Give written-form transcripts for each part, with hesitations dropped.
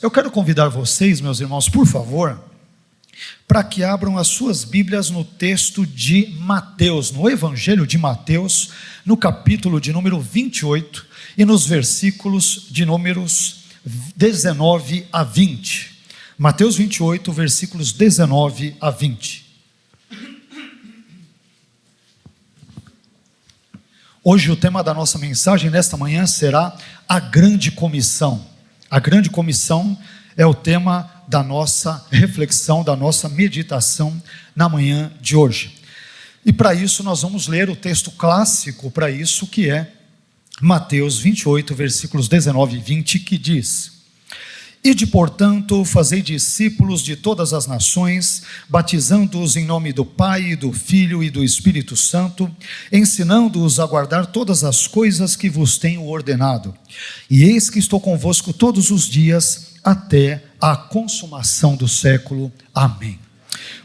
Eu quero convidar vocês, meus irmãos, por favor, para que abram as suas Bíblias no texto de Mateus, no Evangelho de Mateus, no capítulo de número 28 e nos versículos de números 19 a 20. Mateus 28, versículos 19 a 20. Hoje o tema da nossa mensagem nesta manhã será a grande comissão. A grande comissão é o tema da nossa reflexão, da nossa meditação na manhã de hoje. E para isso nós vamos ler o texto clássico para isso, que é Mateus 28, versículos 19 e 20, que diz: Ide, portanto, fazei discípulos de todas as nações, batizando-os em nome do Pai, e do Filho e do Espírito Santo, ensinando-os a guardar todas as coisas que vos tenho ordenado. E eis que estou convosco todos os dias, até a consumação do século. Amém.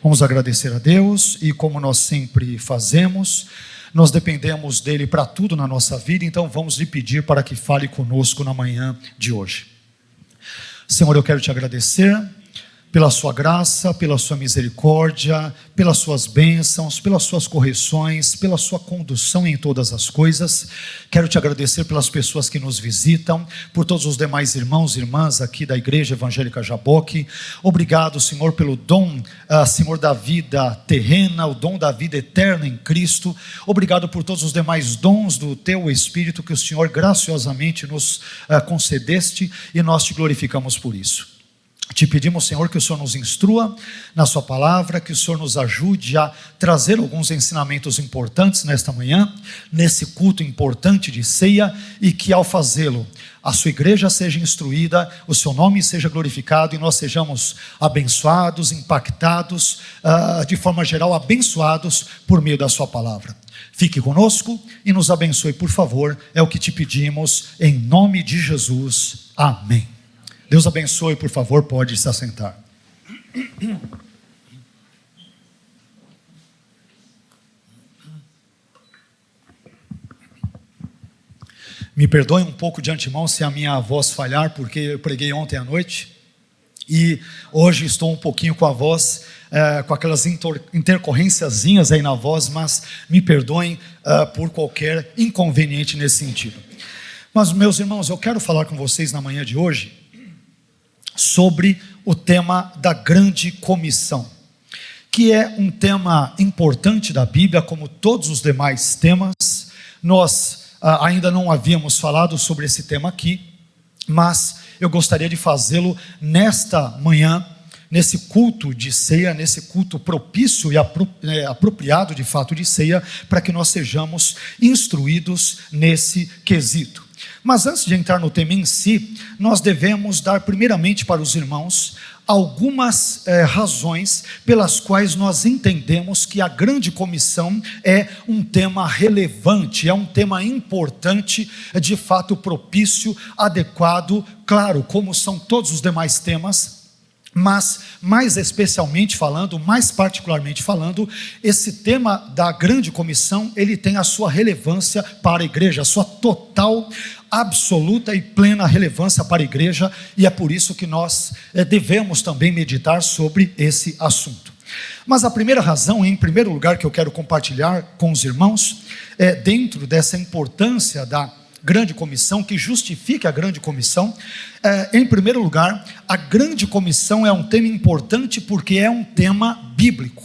Vamos agradecer a Deus, e como nós sempre fazemos, nós dependemos dele para tudo na nossa vida, então vamos lhe pedir para que fale conosco na manhã de hoje. Senhor, eu quero te agradecer pela sua graça, pela sua misericórdia, pelas suas bênçãos, pelas suas correções, pela sua condução em todas as coisas. Quero te agradecer pelas pessoas que nos visitam, por todos os demais irmãos e irmãs aqui da Igreja Evangélica Jaboque. Obrigado, Senhor, pelo dom, Senhor, da vida terrena, o dom da vida eterna em Cristo. Obrigado por todos os demais dons do teu Espírito que o Senhor graciosamente nos concedeste, e nós te glorificamos por isso. Te pedimos, Senhor, que o Senhor nos instrua na sua palavra, que o Senhor nos ajude a trazer alguns ensinamentos importantes nesta manhã, nesse culto importante de ceia, e que ao fazê-lo, a sua igreja seja instruída, o seu nome seja glorificado e nós sejamos abençoados, impactados, de forma geral abençoados por meio da sua palavra. Fique conosco e nos abençoe, por favor, é o que te pedimos, em nome de Jesus. Amém. Deus abençoe, por favor, pode se assentar. Me perdoem um pouco de antemão se a minha voz falhar, porque eu preguei ontem à noite e hoje estou um pouquinho com a voz, com aquelas intercorrênciazinhas aí na voz, mas me perdoem por qualquer inconveniente nesse sentido. Mas, meus irmãos, eu quero falar com vocês na manhã de hoje sobre o tema da grande comissão, que é um tema importante da Bíblia, como todos os demais temas. Nós ainda não havíamos falado sobre esse tema aqui, mas eu gostaria de fazê-lo nesta manhã, nesse culto de ceia, nesse culto propício e apropriado de fato de ceia, para que nós sejamos instruídos nesse quesito. Mas antes de entrar no tema em si, nós devemos dar primeiramente para os irmãos algumas razões pelas quais nós entendemos que a grande comissão é um tema relevante, é um tema importante, de fato propício, adequado, claro, como são todos os demais temas, mas mais especialmente falando, mais particularmente falando, esse tema da grande comissão, ele tem a sua relevância para a igreja, a sua total, absoluta e plena relevância para a igreja, e é por isso que nós devemos também meditar sobre esse assunto. Mas a primeira razão, em primeiro lugar, que eu quero compartilhar com os irmãos, dentro dessa importância da grande comissão, que justifica a grande comissão, em primeiro lugar, a grande comissão é um tema importante porque é um tema bíblico.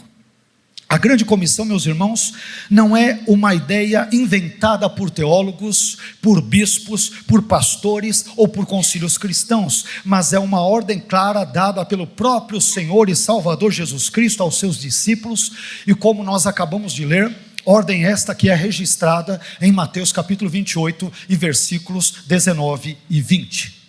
A grande comissão, meus irmãos, não é uma ideia inventada por teólogos, por bispos, por pastores ou por concílios cristãos, mas é uma ordem clara dada pelo próprio Senhor e Salvador Jesus Cristo aos seus discípulos, e como nós acabamos de ler, ordem esta que é registrada em Mateus capítulo 28 e versículos 19 e 20.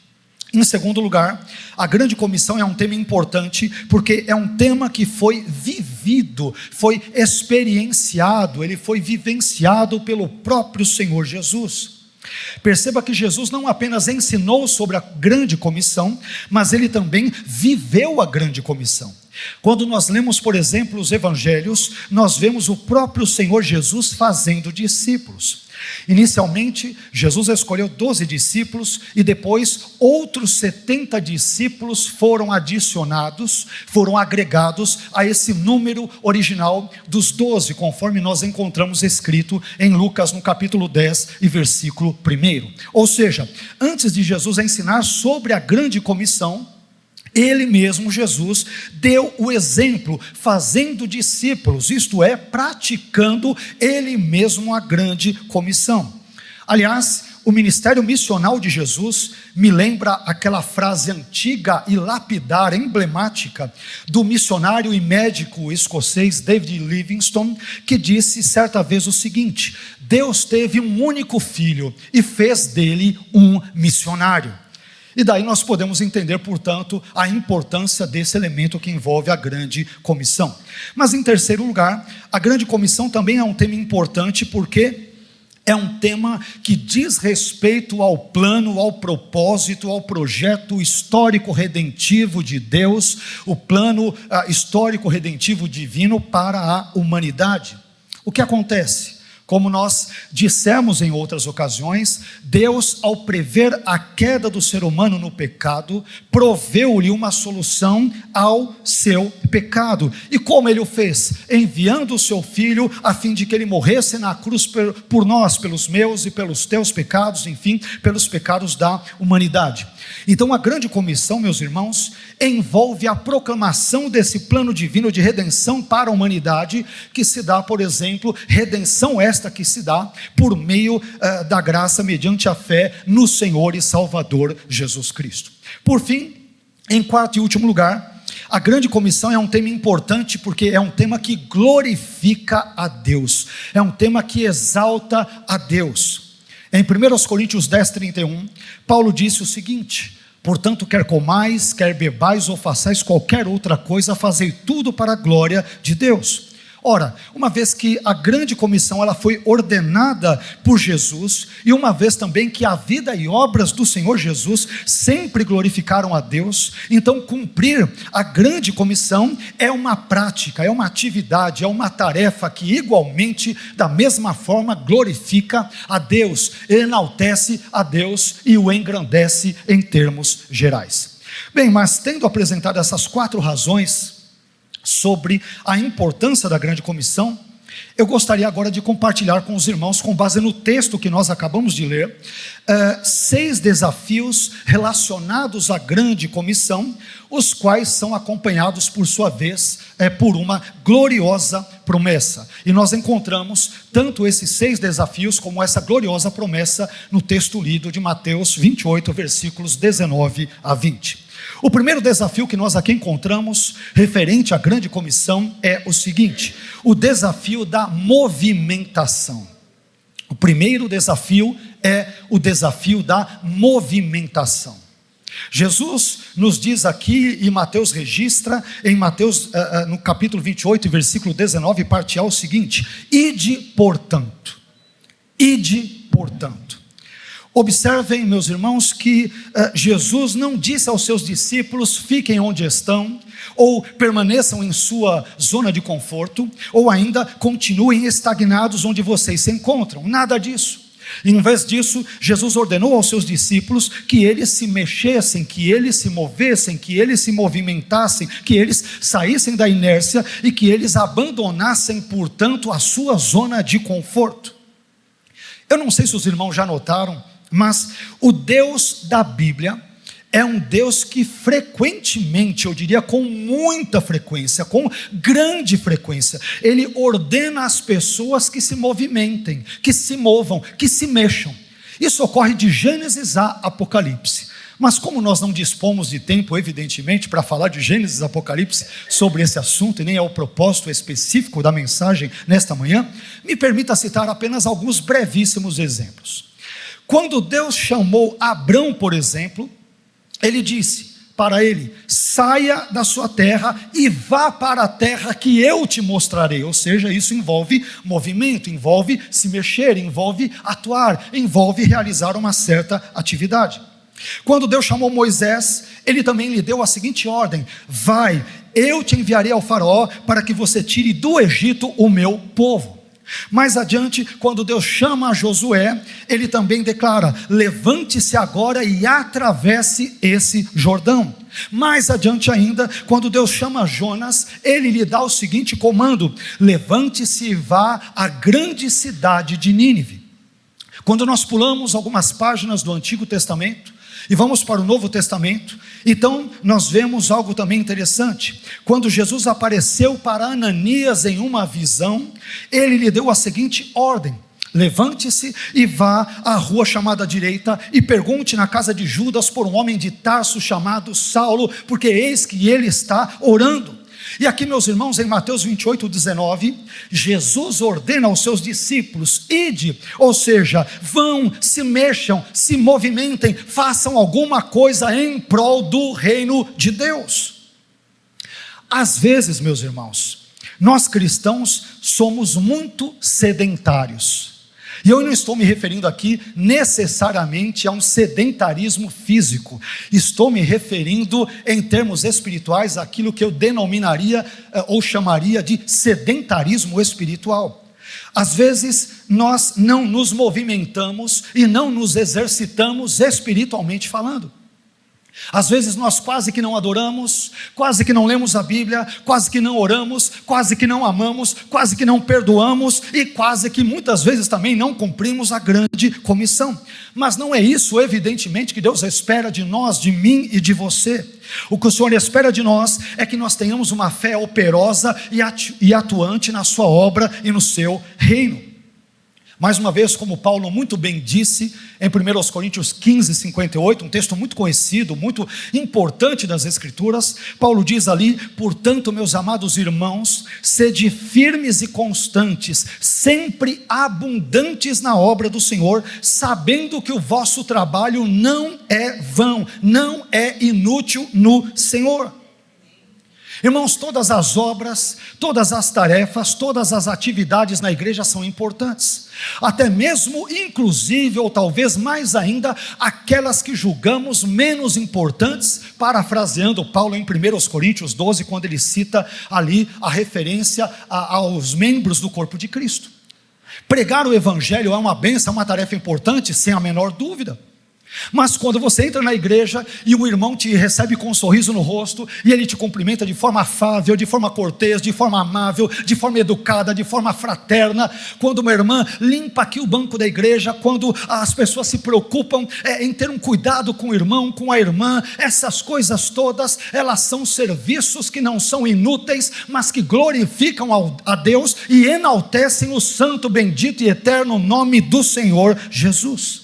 Em segundo lugar, a grande comissão é um tema importante porque é um tema que foi vivido, foi experienciado, ele foi vivenciado pelo próprio Senhor Jesus. Perceba que Jesus não apenas ensinou sobre a grande comissão, mas ele também viveu a grande comissão. Quando nós lemos, por exemplo, os evangelhos, nós vemos o próprio Senhor Jesus fazendo discípulos. Inicialmente, Jesus escolheu 12 discípulos e depois outros 70 discípulos foram adicionados, foram agregados a esse número original dos 12, conforme nós encontramos escrito em Lucas no capítulo 10 e versículo 1. Ou seja, antes de Jesus ensinar sobre a grande comissão, ele mesmo, Jesus, deu o exemplo, fazendo discípulos, isto é, praticando ele mesmo a grande comissão. Aliás, o ministério missional de Jesus me lembra aquela frase antiga e lapidar, emblemática, do missionário e médico escocês David Livingstone, que disse certa vez o seguinte: Deus teve um único filho e fez dele um missionário. E daí nós podemos entender, portanto, a importância desse elemento que envolve a grande comissão. Mas em terceiro lugar, a grande comissão também é um tema importante porque é um tema que diz respeito ao plano, ao propósito, ao projeto histórico redentivo de Deus, o plano histórico redentivo divino para a humanidade. O que acontece? Como nós dissemos em outras ocasiões, Deus, ao prever a queda do ser humano no pecado, proveu-lhe uma solução ao seu pecado. E como ele o fez? Enviando o seu filho a fim de que ele morresse na cruz por nós, pelos meus e pelos teus pecados, enfim, pelos pecados da humanidade. Então a grande comissão, meus irmãos, envolve a proclamação desse plano divino de redenção para a humanidade, que se dá, por exemplo, redenção esta que se dá por meio da graça mediante a fé no Senhor e Salvador Jesus Cristo. Por fim, em quarto e último lugar, a grande comissão é um tema importante porque é um tema que glorifica a Deus, é um tema que exalta a Deus. Em 1 Coríntios 10:31, Paulo disse o seguinte: portanto, quer comais, quer bebais ou façais qualquer outra coisa, fazei tudo para a glória de Deus. Ora, uma vez que a grande comissão ela foi ordenada por Jesus, e uma vez também que a vida e obras do Senhor Jesus sempre glorificaram a Deus, então cumprir a grande comissão é uma prática, é uma atividade, é uma tarefa que igualmente, da mesma forma, glorifica a Deus, enaltece a Deus e o engrandece em termos gerais. Bem, mas tendo apresentado essas 4 razões sobre a importância da grande comissão, eu gostaria agora de compartilhar com os irmãos, com base no texto que nós acabamos de ler, 6 desafios relacionados à grande comissão, os quais são acompanhados por sua vez por uma gloriosa promessa. E nós encontramos tanto esses 6 desafios como essa gloriosa promessa no texto lido de Mateus 28, versículos 19 a 20. O primeiro desafio que nós aqui encontramos, referente à grande comissão, é o seguinte: o desafio da movimentação. O primeiro desafio é o desafio da movimentação. Jesus nos diz aqui, e Mateus registra, em Mateus, no capítulo 28, versículo 19, parte A, o seguinte: ide, portanto. Ide, portanto. Observem, meus irmãos, que Jesus não disse aos seus discípulos: fiquem onde estão, ou permaneçam em sua zona de conforto, ou ainda continuem estagnados onde vocês se encontram. Nada disso. Em vez disso, Jesus ordenou aos seus discípulos que eles se mexessem, que eles se movessem, que eles se movimentassem, que eles saíssem da inércia e que eles abandonassem, portanto, a sua zona de conforto. Eu não sei se os irmãos já notaram, mas o Deus da Bíblia é um Deus que frequentemente, eu diria com muita frequência, com grande frequência, Ele ordena às pessoas que se movimentem, que se movam, que se mexam. Isso ocorre de Gênesis a Apocalipse. Mas como nós não dispomos de tempo, evidentemente, para falar de Gênesis e Apocalipse sobre esse assunto, e nem é o propósito específico da mensagem nesta manhã, me permita citar apenas alguns brevíssimos exemplos. Quando Deus chamou Abrão, por exemplo, Ele disse para ele: saia da sua terra e vá para a terra que eu te mostrarei. Ou seja, isso envolve movimento, envolve se mexer, envolve atuar, envolve realizar uma certa atividade. Quando Deus chamou Moisés, Ele também lhe deu a seguinte ordem: vai, eu te enviarei ao faraó para que você tire do Egito o meu povo. Mais adiante, quando Deus chama Josué, ele também declara: levante-se agora e atravesse esse Jordão. Mais adiante ainda, quando Deus chama Jonas, ele lhe dá o seguinte comando: levante-se e vá à grande cidade de Nínive. Quando nós pulamos algumas páginas do Antigo Testamento e vamos para o Novo Testamento, então nós vemos algo também interessante. Quando Jesus apareceu para Ananias em uma visão, ele lhe deu a seguinte ordem: levante-se e vá à rua chamada direita e pergunte na casa de Judas por um homem de Tarso chamado Saulo, porque eis que ele está orando. E aqui, meus irmãos, em Mateus 28:19, Jesus ordena aos seus discípulos: ide, ou seja, vão, se mexam, se movimentem, façam alguma coisa em prol do reino de Deus. Às vezes, meus irmãos, nós cristãos somos muito sedentários. E eu não estou me referindo aqui necessariamente a um sedentarismo físico. Estou me referindo em termos espirituais àquilo que eu denominaria ou chamaria de sedentarismo espiritual. Às vezes nós não nos movimentamos e não nos exercitamos espiritualmente falando. Às vezes nós quase que não adoramos, quase que não lemos a Bíblia, quase que não oramos, quase que não amamos, quase que não perdoamos e quase que muitas vezes também não cumprimos a grande comissão. Mas não é isso, evidentemente, que Deus espera de nós, de mim e de você. O que o Senhor espera de nós é que nós tenhamos uma fé operosa e atuante na sua obra e no seu reino. Mais uma vez, como Paulo muito bem disse em 1 Coríntios 15:58, um texto muito conhecido, muito importante das Escrituras, Paulo diz ali: portanto, meus amados irmãos, sede firmes e constantes, sempre abundantes na obra do Senhor, sabendo que o vosso trabalho não é vão, não é inútil no Senhor. Irmãos, todas as obras, todas as tarefas, todas as atividades na igreja são importantes, até mesmo, inclusive, ou talvez mais ainda, aquelas que julgamos menos importantes, parafraseando Paulo em 1 Coríntios 12, quando ele cita ali a referência aos membros do corpo de Cristo. Pregar o Evangelho é uma bênção, é uma tarefa importante, sem a menor dúvida. Mas quando você entra na igreja e o irmão te recebe com um sorriso no rosto e ele te cumprimenta de forma afável, de forma cortês, de forma amável, de forma educada, de forma fraterna, quando uma irmã limpa aqui o banco da igreja, quando as pessoas se preocupam em ter um cuidado com o irmão, com a irmã, essas coisas todas, elas são serviços que não são inúteis, mas que glorificam a Deus e enaltecem o santo, bendito e eterno nome do Senhor Jesus.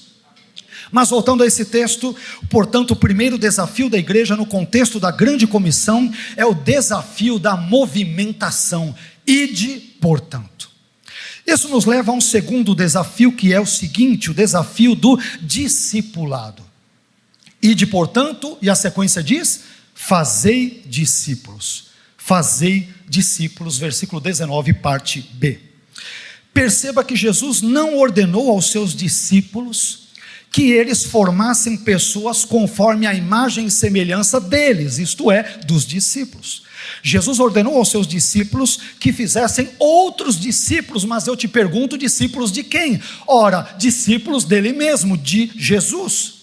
Mas voltando a esse texto, portanto, o primeiro desafio da igreja no contexto da grande comissão é o desafio da movimentação. Ide, portanto. Isso nos leva a um segundo desafio, que é o seguinte: o desafio do discipulado. Ide, portanto, e a sequência diz: fazei discípulos. Fazei discípulos, versículo 19, parte B. Perceba que Jesus não ordenou aos seus discípulos que eles formassem pessoas conforme a imagem e semelhança deles, isto é, dos discípulos. Jesus ordenou aos seus discípulos que fizessem outros discípulos, mas eu te pergunto, discípulos de quem? Ora, discípulos dele mesmo, de Jesus.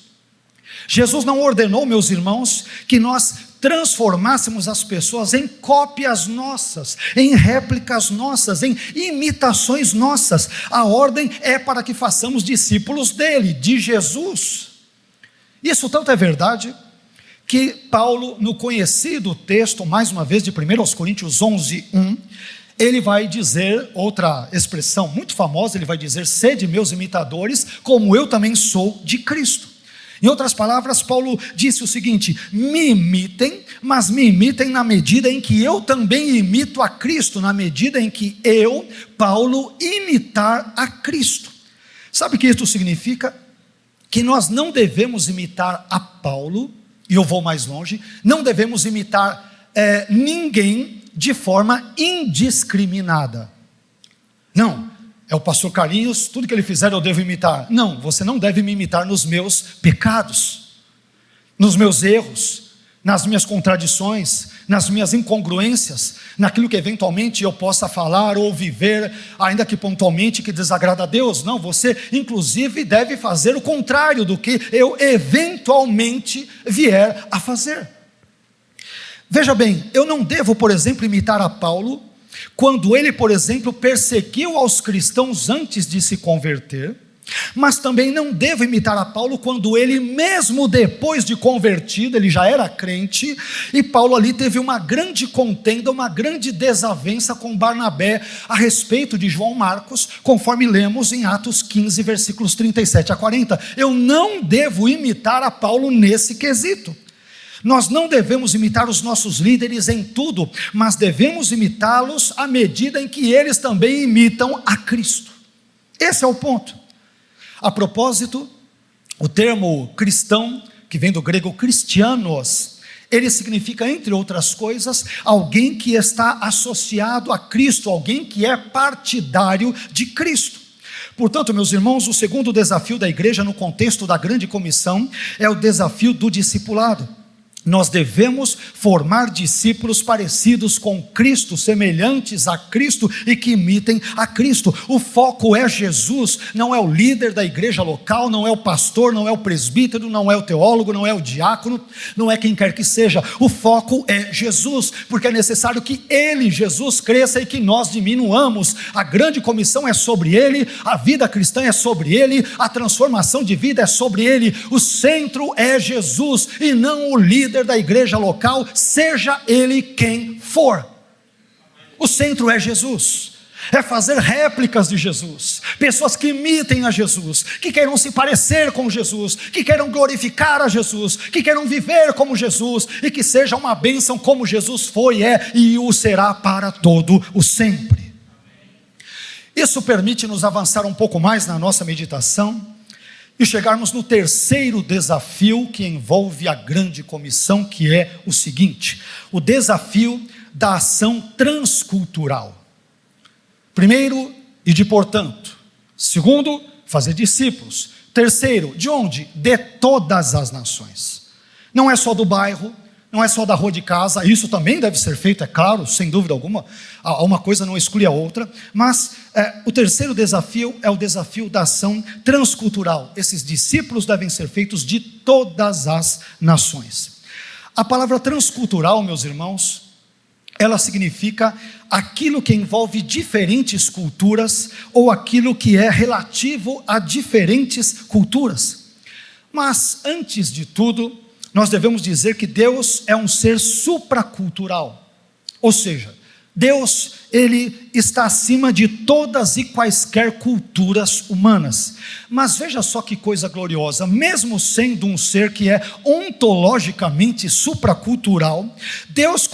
Jesus não ordenou, meus irmãos, que nós transformássemos as pessoas em cópias nossas, em réplicas nossas, em imitações nossas. A ordem é para que façamos discípulos dele, de Jesus. Isso tanto é verdade que Paulo, no conhecido texto, mais uma vez, de 1 Coríntios 11:1, ele vai dizer outra expressão muito famosa, ele vai dizer: sede meus imitadores, como eu também sou de Cristo. Em outras palavras, Paulo disse o seguinte: me imitem, mas me imitem na medida em que eu também imito a Cristo, na medida em que eu, Paulo, imitar a Cristo. Sabe o que isso significa? Que nós não devemos imitar a Paulo, e eu vou mais longe, não devemos imitar ninguém de forma indiscriminada. Não. É o pastor Carlinhos, tudo que ele fizer eu devo imitar. Não, você não deve me imitar nos meus pecados, nos meus erros, nas minhas contradições, nas minhas incongruências, naquilo que eventualmente eu possa falar ou viver, ainda que pontualmente, que desagrada a Deus. Não, você inclusive deve fazer o contrário do que eu eventualmente vier a fazer. Veja bem, eu não devo, por exemplo, imitar a Paulo, quando ele, por exemplo, perseguiu aos cristãos antes de se converter, mas também não devo imitar a Paulo quando ele, mesmo depois de convertido, ele já era crente, e Paulo ali teve uma grande contenda, uma grande desavença com Barnabé a respeito de João Marcos, conforme lemos em Atos 15, versículos 37 a 40. Eu não devo imitar a Paulo nesse quesito. Nós não devemos imitar os nossos líderes em tudo, mas devemos imitá-los à medida em que eles também imitam a Cristo. Esse é o ponto. A propósito, o termo cristão, que vem do grego Christianos, ele significa, entre outras coisas, alguém que está associado a Cristo, alguém que é partidário de Cristo. Portanto, meus irmãos, o segundo desafio da igreja no contexto da grande comissão é o desafio do discipulado. Nós devemos formar discípulos parecidos com Cristo, semelhantes a Cristo e que imitem a Cristo. O foco é Jesus, não é o líder da igreja local, não é o pastor, não é o presbítero, não é o teólogo, não é o diácono, não é quem quer que seja. O foco é Jesus, porque é necessário que Ele, Jesus, cresça e que nós diminuamos. A grande comissão é sobre Ele, a vida cristã é sobre Ele, a transformação de vida é sobre Ele. O centro é Jesus e não o líder da igreja local, seja ele quem for. O centro é Jesus, é fazer réplicas de Jesus, pessoas que imitem a Jesus, que queiram se parecer com Jesus, que queiram glorificar a Jesus, que queiram viver como Jesus, e que seja uma bênção como Jesus foi, é e o será para todo o sempre. Isso permite-nos avançar um pouco mais na nossa meditação, e chegarmos no terceiro desafio que envolve a grande comissão, que é o seguinte: o desafio da ação transcultural. Primeiro, e de portanto. Segundo, fazer discípulos. Terceiro, de onde? De todas as nações. Não é só do bairro, não é só da rua de casa, isso também deve ser feito, é claro, sem dúvida alguma, uma coisa não exclui a outra, mas o terceiro desafio é o desafio da ação transcultural. Esses discípulos devem ser feitos de todas as nações. A palavra transcultural, meus irmãos, ela significa aquilo que envolve diferentes culturas, ou aquilo que é relativo a diferentes culturas. Mas, antes de tudo, nós devemos dizer que Deus é um ser supracultural, ou seja, Deus, Ele está acima de todas e quaisquer culturas humanas. Mas veja só que coisa gloriosa, mesmo sendo um ser que é ontologicamente supracultural, Deus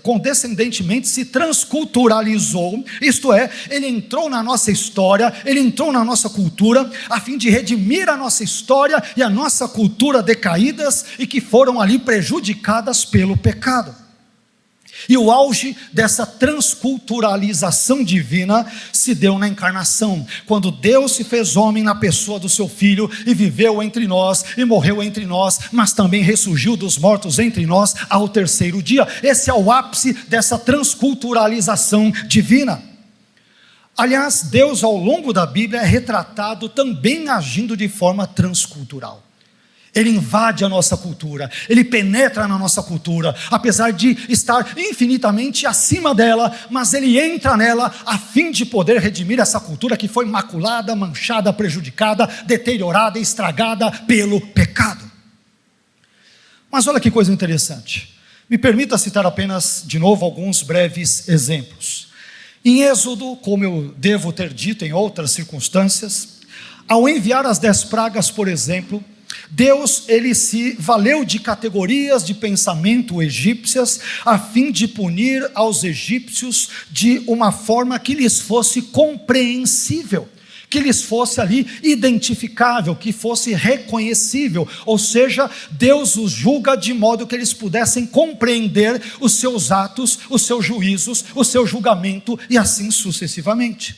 condescendentemente se transculturalizou, isto é, Ele entrou na nossa história, Ele entrou na nossa cultura, a fim de redimir a nossa história e a nossa cultura decaídas e que foram ali prejudicadas pelo pecado. E o auge dessa transculturalização divina se deu na encarnação, quando Deus se fez homem na pessoa do seu Filho e viveu entre nós e morreu entre nós, mas também ressurgiu dos mortos entre nós ao terceiro dia. Esse é o ápice dessa transculturalização divina. Aliás, Deus ao longo da Bíblia é retratado também agindo de forma transcultural. Ele invade a nossa cultura, Ele penetra na nossa cultura, apesar de estar infinitamente acima dela, mas Ele entra nela a fim de poder redimir essa cultura que foi maculada, manchada, prejudicada, deteriorada, estragada pelo pecado. Mas olha que coisa interessante, me permita citar apenas de novo alguns breves exemplos. Em Êxodo, como eu devo ter dito em outras circunstâncias, ao enviar as 10 pragas, por exemplo, Deus, Ele se valeu de categorias de pensamento egípcias, a fim de punir aos egípcios de uma forma que lhes fosse compreensível, que lhes fosse ali identificável, que fosse reconhecível, ou seja, Deus os julga de modo que eles pudessem compreender os seus atos, os seus juízos, o seu julgamento e assim sucessivamente.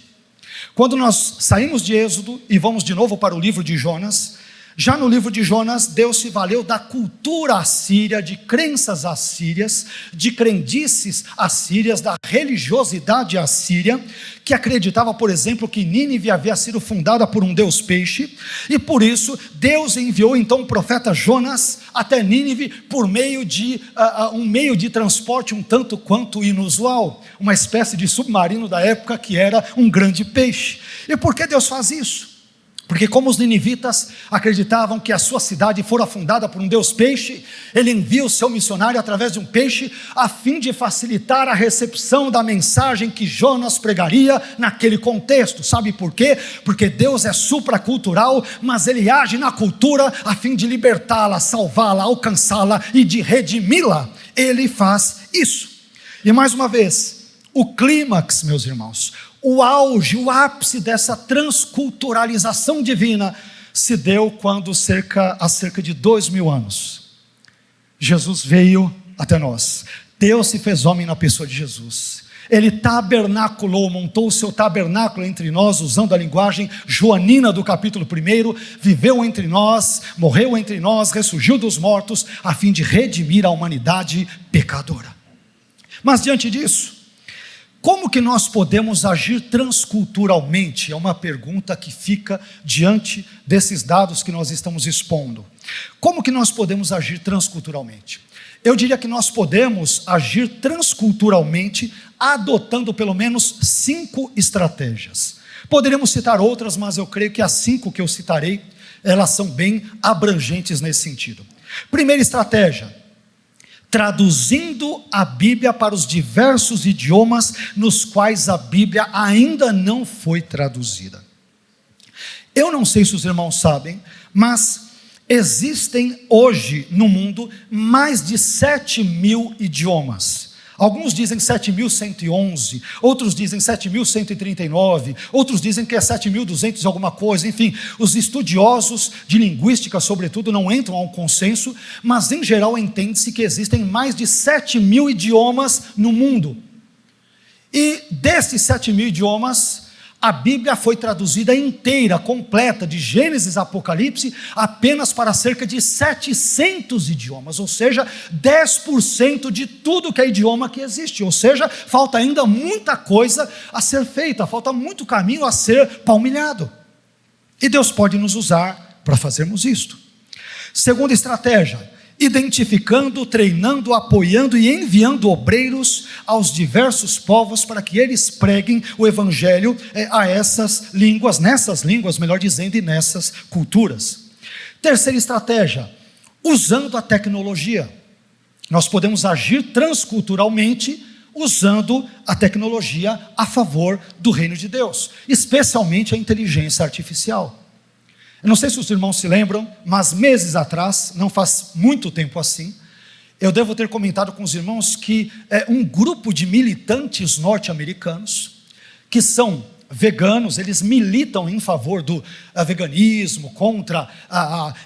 Quando nós saímos de Êxodo e vamos de novo para o livro de Jonas, Já no livro de Jonas, Deus se valeu da cultura assíria, de crenças assírias, de crendices assírias, da religiosidade assíria, que acreditava, por exemplo, que Nínive havia sido fundada por um deus peixe, e por isso Deus enviou então o profeta Jonas até Nínive por meio de um meio de transporte um tanto quanto inusual, uma espécie de submarino da época que era um grande peixe. E por que Deus faz isso? Porque como os ninivitas acreditavam que a sua cidade fora fundada por um deus peixe, ele envia o seu missionário através de um peixe, a fim de facilitar a recepção da mensagem que Jonas pregaria naquele contexto. Sabe por quê? Porque Deus é supracultural, mas ele age na cultura a fim de libertá-la, salvá-la, alcançá-la e de redimi-la. Ele faz isso. E mais uma vez, o clímax, meus irmãos, o auge, o ápice dessa transculturalização divina se deu quando há cerca de 2000 anos, Jesus veio até nós. Deus se fez homem na pessoa de Jesus. Ele tabernaculou, montou o seu tabernáculo entre nós, usando a linguagem joanina do capítulo 1, viveu entre nós, morreu entre nós, ressurgiu dos mortos, a fim de redimir a humanidade pecadora. Mas diante disso, como que nós podemos agir transculturalmente? É uma pergunta que fica diante desses dados que nós estamos expondo. Como que nós podemos agir transculturalmente? Eu diria que nós podemos agir transculturalmente adotando pelo menos 5 estratégias. Poderíamos citar outras, mas eu creio que as 5 que eu citarei, elas são bem abrangentes nesse sentido. Primeira estratégia: traduzindo a Bíblia para os diversos idiomas nos quais a Bíblia ainda não foi traduzida. Eu não sei se os irmãos sabem, mas existem hoje no mundo mais de 7.000 idiomas. Alguns dizem 7.111, outros dizem 7.139, outros dizem que é 7.200 e alguma coisa. Enfim, os estudiosos de linguística, sobretudo, não entram a um consenso, mas em geral entende-se que existem mais de 7.000 idiomas no mundo. E desses 7.000 idiomas, a Bíblia foi traduzida inteira, completa, de Gênesis a Apocalipse, apenas para cerca de 700 idiomas, ou seja, 10% de tudo que é idioma que existe. Ou seja, falta ainda muita coisa a ser feita, falta muito caminho a ser palmilhado. E Deus pode nos usar para fazermos isto. Segunda estratégia: identificando, treinando, apoiando e enviando obreiros aos diversos povos para que eles preguem o evangelho a essas línguas, nessas línguas, melhor dizendo, e nessas culturas. Terceira estratégia: usando a tecnologia. Nós podemos agir transculturalmente usando a tecnologia a favor do reino de Deus, especialmente a inteligência artificial. Eu não sei se os irmãos se lembram, mas meses atrás, não faz muito tempo assim, eu devo ter comentado com os irmãos que um grupo de militantes norte-americanos, que são veganos, eles militam em favor do veganismo, contra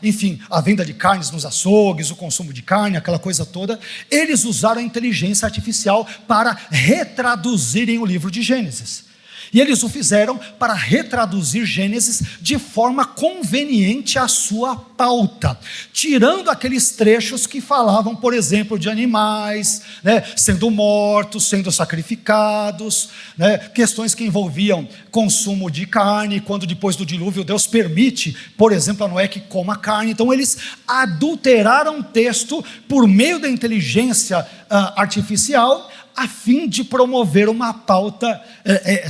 enfim, a venda de carnes nos açougues, o consumo de carne, aquela coisa toda. Eles usaram a inteligência artificial para retraduzirem o livro de Gênesis. E eles o fizeram para retraduzir Gênesis de forma conveniente à sua pauta, tirando aqueles trechos que falavam, por exemplo, de animais, sendo mortos, sendo sacrificados, questões que envolviam consumo de carne, quando depois do dilúvio Deus permite, por exemplo, a Noé que coma carne. Então eles adulteraram o texto por meio da inteligência artificial, a fim de promover uma pauta,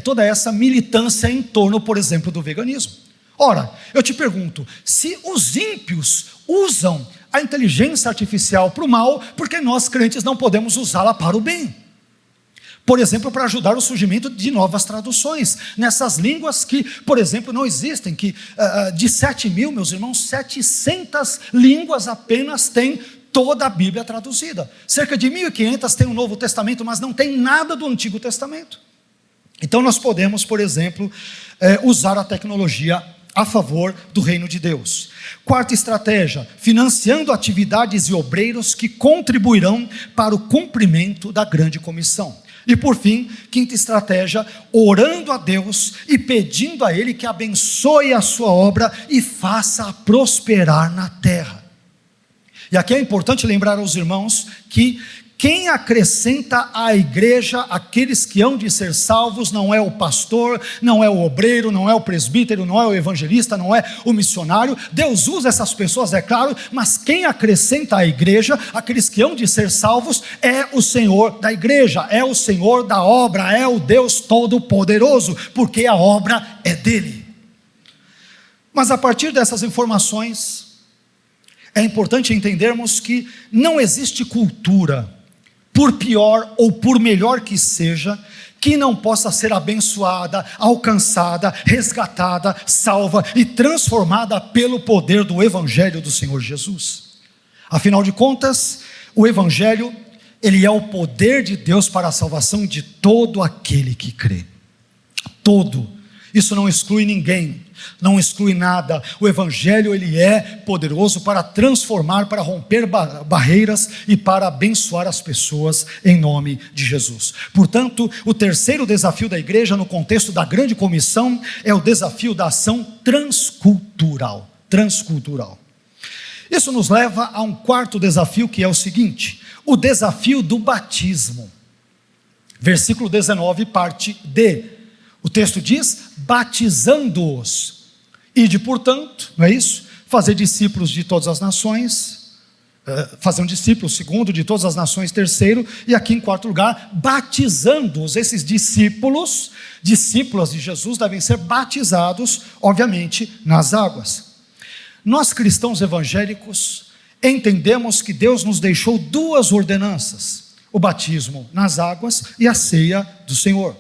toda essa militância em torno, por exemplo, do veganismo. Ora, eu te pergunto, se os ímpios usam a inteligência artificial para o mal, por que nós crentes não podemos usá-la para o bem? Por exemplo, para ajudar o surgimento de novas traduções, nessas línguas que, por exemplo, não existem, que de 7.000, meus irmãos, 700 línguas apenas têm toda a Bíblia traduzida. Cerca de 1.500 tem o Novo Testamento, mas não tem nada do Antigo Testamento. Então nós podemos, por exemplo, usar a tecnologia a favor do reino de Deus. Quarta estratégia: financiando atividades e obreiros que contribuirão para o cumprimento da grande comissão. E por fim, quinta estratégia, orando a Deus e pedindo a Ele que abençoe a sua obra e faça prosperar na terra. E aqui é importante lembrar aos irmãos que quem acrescenta à igreja aqueles que hão de ser salvos não é o pastor, não é o obreiro, não é o presbítero, não é o evangelista, não é o missionário. Deus usa essas pessoas, é claro, mas quem acrescenta à igreja aqueles que hão de ser salvos é o Senhor da igreja, é o Senhor da obra, é o Deus Todo-Poderoso, porque a obra é dele. Mas a partir dessas informações, é importante entendermos que não existe cultura, por pior ou por melhor que seja, que não possa ser abençoada, alcançada, resgatada, salva e transformada pelo poder do Evangelho do Senhor Jesus. Afinal de contas, o Evangelho, ele é o poder de Deus para a salvação de todo aquele que crê. Todo. Isso não exclui ninguém, não exclui nada. O Evangelho, ele é poderoso para transformar, para romper barreiras e para abençoar as pessoas em nome de Jesus. Portanto, o terceiro desafio da igreja no contexto da grande comissão é o desafio da ação transcultural. Isso nos leva a um quarto desafio, que é o seguinte: o desafio do batismo. Versículo 19, parte D. O texto diz: batizando-os, ide portanto, não é isso? Fazer discípulos de todas as nações, fazer um discípulo, segundo, de todas as nações, terceiro, e aqui em quarto lugar, batizando-os. Esses discípulas de Jesus devem ser batizados, obviamente, nas águas. Nós cristãos evangélicos entendemos que Deus nos deixou duas ordenanças: o batismo nas águas e a ceia do Senhor.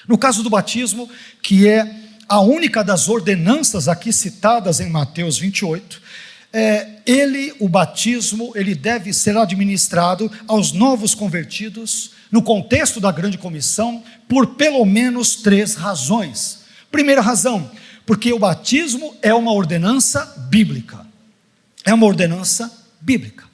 No caso do batismo, que é a única das ordenanças aqui citadas em Mateus 28, o batismo, ele deve ser administrado aos novos convertidos, no contexto da grande comissão, por pelo menos 3 razões. Primeira razão, porque o batismo é uma ordenança bíblica. É uma ordenança bíblica.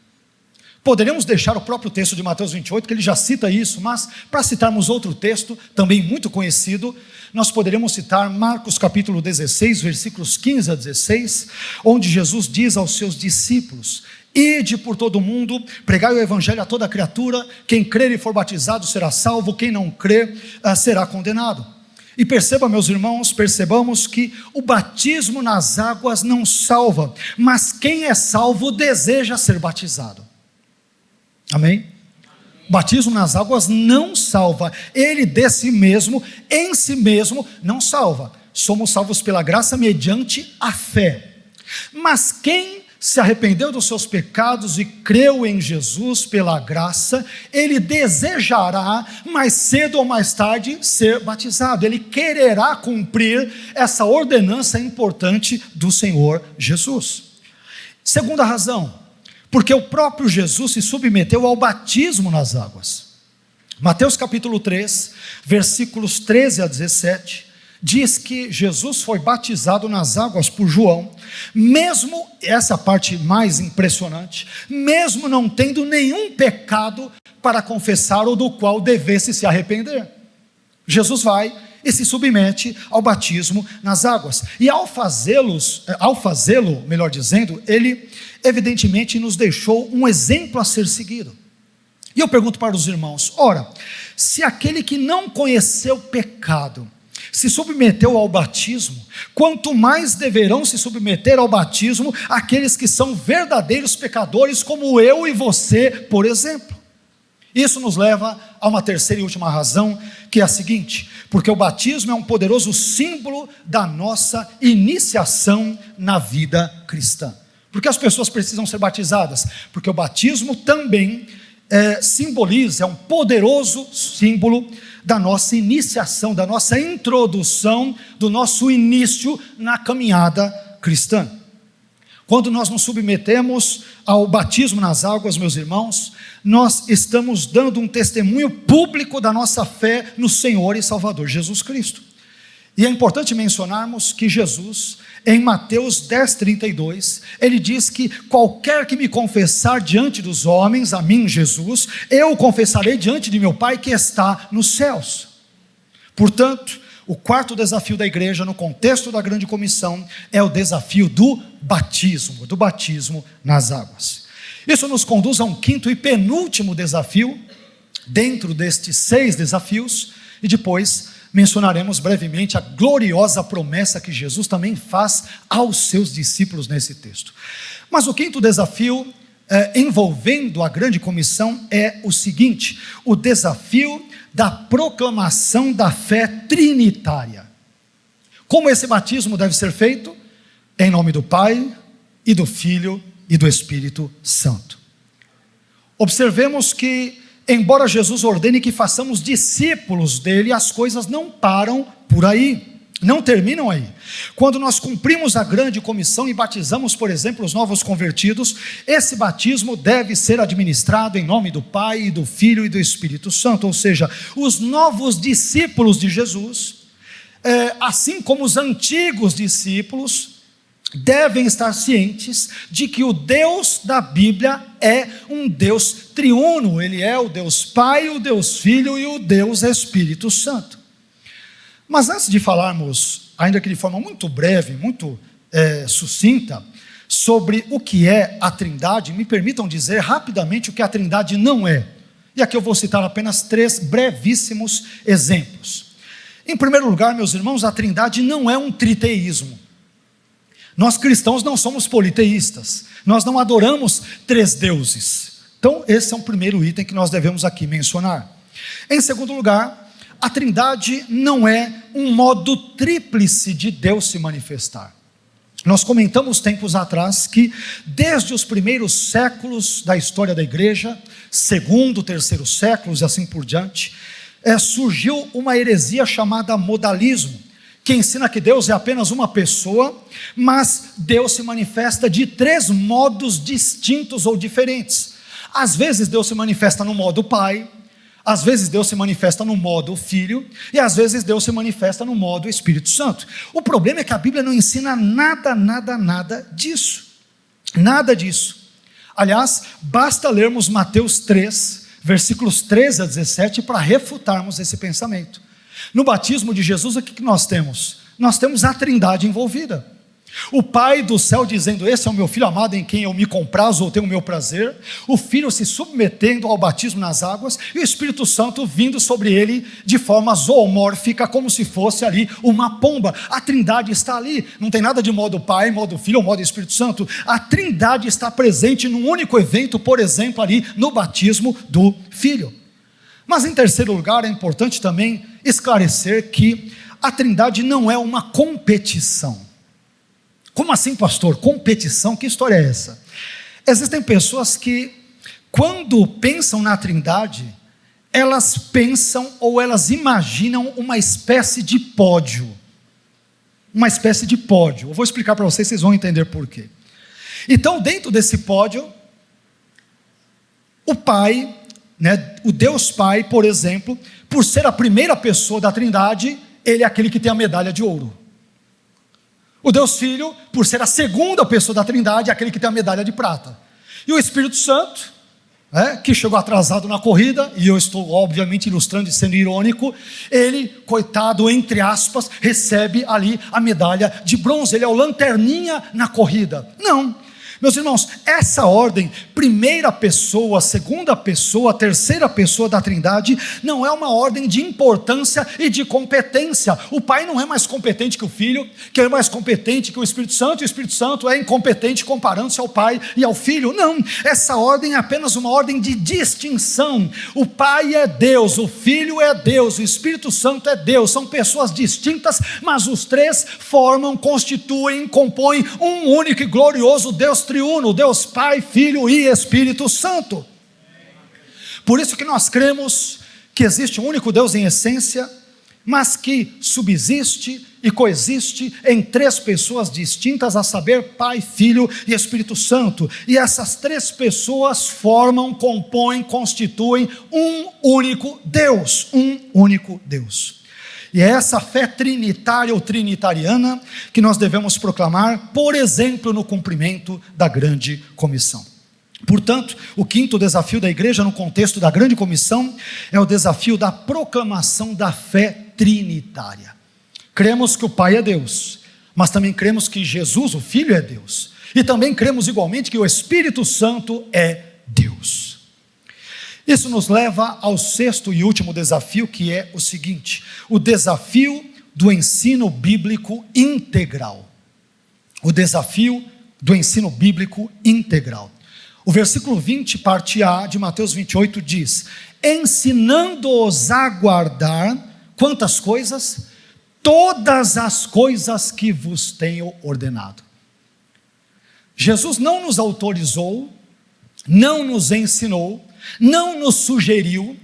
Poderíamos deixar o próprio texto de Mateus 28, que ele já cita isso, mas para citarmos outro texto, também muito conhecido, nós poderíamos citar Marcos capítulo 16, versículos 15 a 16, onde Jesus diz aos seus discípulos: ide por todo o mundo, pregai o evangelho a toda criatura, quem crer e for batizado será salvo, quem não crer será condenado. E perceba, meus irmãos, percebamos que o batismo nas águas não salva, mas quem é salvo deseja ser batizado. Amém? O batismo nas águas não salva, ele de si mesmo, em si mesmo, não salva. Somos salvos pela graça mediante a fé. Mas quem se arrependeu dos seus pecados e creu em Jesus pela graça, ele desejará mais cedo ou mais tarde ser batizado. Ele quererá cumprir essa ordenança importante do Senhor Jesus. Segunda razão, porque o próprio Jesus se submeteu ao batismo nas águas. Mateus capítulo 3, versículos 13 a 17, diz que Jesus foi batizado nas águas por João, mesmo, essa parte mais impressionante, mesmo não tendo nenhum pecado para confessar ou do qual devesse se arrepender. Jesus vai e se submete ao batismo nas águas, e ao fazê-lo, melhor dizendo, ele evidentemente nos deixou um exemplo a ser seguido. E eu pergunto para os irmãos: ora, se aquele que não conheceu pecado se submeteu ao batismo, quanto mais deverão se submeter ao batismo aqueles que são verdadeiros pecadores, como eu e você, por exemplo. Isso nos leva a uma terceira e última razão, que é a seguinte: porque o batismo é um poderoso símbolo da nossa iniciação na vida cristã. Por que as pessoas precisam ser batizadas? Porque o batismo também simboliza, é um poderoso símbolo da nossa iniciação, da nossa introdução, do nosso início na caminhada cristã. Quando nós nos submetemos ao batismo nas águas, meus irmãos, nós estamos dando um testemunho público da nossa fé no Senhor e Salvador Jesus Cristo. E é importante mencionarmos que Jesus, em Mateus 10:32, ele diz que qualquer que me confessar diante dos homens, a mim, Jesus, eu o confessarei diante de meu Pai que está nos céus. Portanto, o quarto desafio da igreja, no contexto da grande comissão, é o desafio do batismo nas águas. Isso nos conduz a um quinto e penúltimo desafio, dentro destes 6 desafios, e depois mencionaremos brevemente a gloriosa promessa que Jesus também faz aos seus discípulos nesse texto. Mas o quinto desafio, envolvendo a grande comissão, é o seguinte: o desafio da proclamação da fé trinitária. Como esse batismo deve ser feito? Em nome do Pai, e do Filho, e do Espírito Santo. Observemos que, embora Jesus ordene que façamos discípulos dele, as coisas não param por aí, não terminam aí. Quando nós cumprimos a grande comissão e batizamos, por exemplo, os novos convertidos, esse batismo deve ser administrado em nome do Pai, e do Filho e do Espírito Santo, ou seja, os novos discípulos de Jesus, assim como os antigos discípulos, devem estar cientes de que o Deus da Bíblia é um Deus triuno. Ele é o Deus Pai, o Deus Filho e o Deus Espírito Santo. Mas antes de falarmos, ainda que de forma muito breve, muito sucinta, sobre o que é a Trindade, me permitam dizer rapidamente o que a Trindade não é. E aqui eu vou citar apenas 3 brevíssimos exemplos. Em primeiro lugar, meus irmãos, a Trindade não é um triteísmo. Nós cristãos não somos politeístas, nós não adoramos 3 deuses. Então esse é um primeiro item que nós devemos aqui mencionar. Em segundo lugar, a Trindade não é um modo tríplice de Deus se manifestar. Nós comentamos tempos atrás que desde os primeiros séculos da história da igreja, segundo, terceiro séculos e assim por diante, surgiu uma heresia chamada modalismo, que ensina que Deus é apenas uma pessoa, mas Deus se manifesta de 3 modos distintos ou diferentes. Às vezes Deus se manifesta no modo Pai, às vezes Deus se manifesta no modo Filho, e às vezes Deus se manifesta no modo Espírito Santo. O problema é que a Bíblia não ensina nada disso. Nada disso. Aliás, basta lermos Mateus 3, versículos 13 a 17, para refutarmos esse pensamento. No batismo de Jesus, o que nós temos? Nós temos a Trindade envolvida. O Pai do céu dizendo: esse é o meu Filho amado em quem eu me comprazo ou tenho o meu prazer. O Filho se submetendo ao batismo nas águas, e o Espírito Santo vindo sobre ele de forma zoomórfica, como se fosse ali uma pomba. A Trindade está ali, não tem nada de modo Pai, modo Filho ou modo Espírito Santo. A Trindade está presente num único evento, por exemplo ali no batismo do Filho. Mas em terceiro lugar, é importante também esclarecer que a Trindade não é uma competição. Como assim, pastor? Competição? Que história é essa? Existem pessoas que, quando pensam na Trindade, elas pensam ou elas imaginam uma espécie de pódio. Uma espécie de pódio. Eu vou explicar para vocês vão entender por quê. Então, dentro desse pódio, o Pai, o Deus Pai, por exemplo, por ser a primeira pessoa da Trindade, ele é aquele que tem a medalha de ouro. O Deus Filho, por ser a segunda pessoa da Trindade, é aquele que tem a medalha de prata. E o Espírito Santo, que chegou atrasado na corrida, e eu estou obviamente ilustrando e sendo irônico, ele, coitado, entre aspas, recebe ali a medalha de bronze. Ele é o lanterninha na corrida. Não. Meus irmãos, essa ordem, primeira pessoa, segunda pessoa, terceira pessoa da Trindade, não é uma ordem de importância e de competência. O Pai não é mais competente que o Filho, que é mais competente que o Espírito Santo, e o Espírito Santo é incompetente comparando-se ao Pai e ao Filho. Não, essa ordem é apenas uma ordem de distinção. O Pai é Deus, o Filho é Deus, o Espírito Santo é Deus. São pessoas distintas, mas os 3 formam, constituem, compõem um único e glorioso Deus triuno, Deus Pai, Filho e Espírito Santo. Por isso que nós cremos que existe um único Deus em essência, mas que subsiste e coexiste em 3 pessoas distintas, a saber, Pai, Filho e Espírito Santo. E essas 3 pessoas formam, compõem, constituem um único Deus. Um único Deus. E é essa fé trinitária ou trinitariana que nós devemos proclamar, por exemplo, no cumprimento da grande comissão. Portanto, o quinto desafio da igreja no contexto da grande comissão é o desafio da proclamação da fé trinitária. Cremos que o Pai é Deus, mas também cremos que Jesus, o Filho, é Deus. E também cremos igualmente que o Espírito Santo é Deus. Isso nos leva ao sexto e último desafio, que é o seguinte: o desafio do ensino bíblico integral. O desafio do ensino bíblico integral. O versículo 20, parte A de Mateus 28 diz: ensinando-os a guardar, quantas coisas? Todas as coisas que vos tenho ordenado. Jesus não nos autorizou, não nos ensinou, não nos sugeriu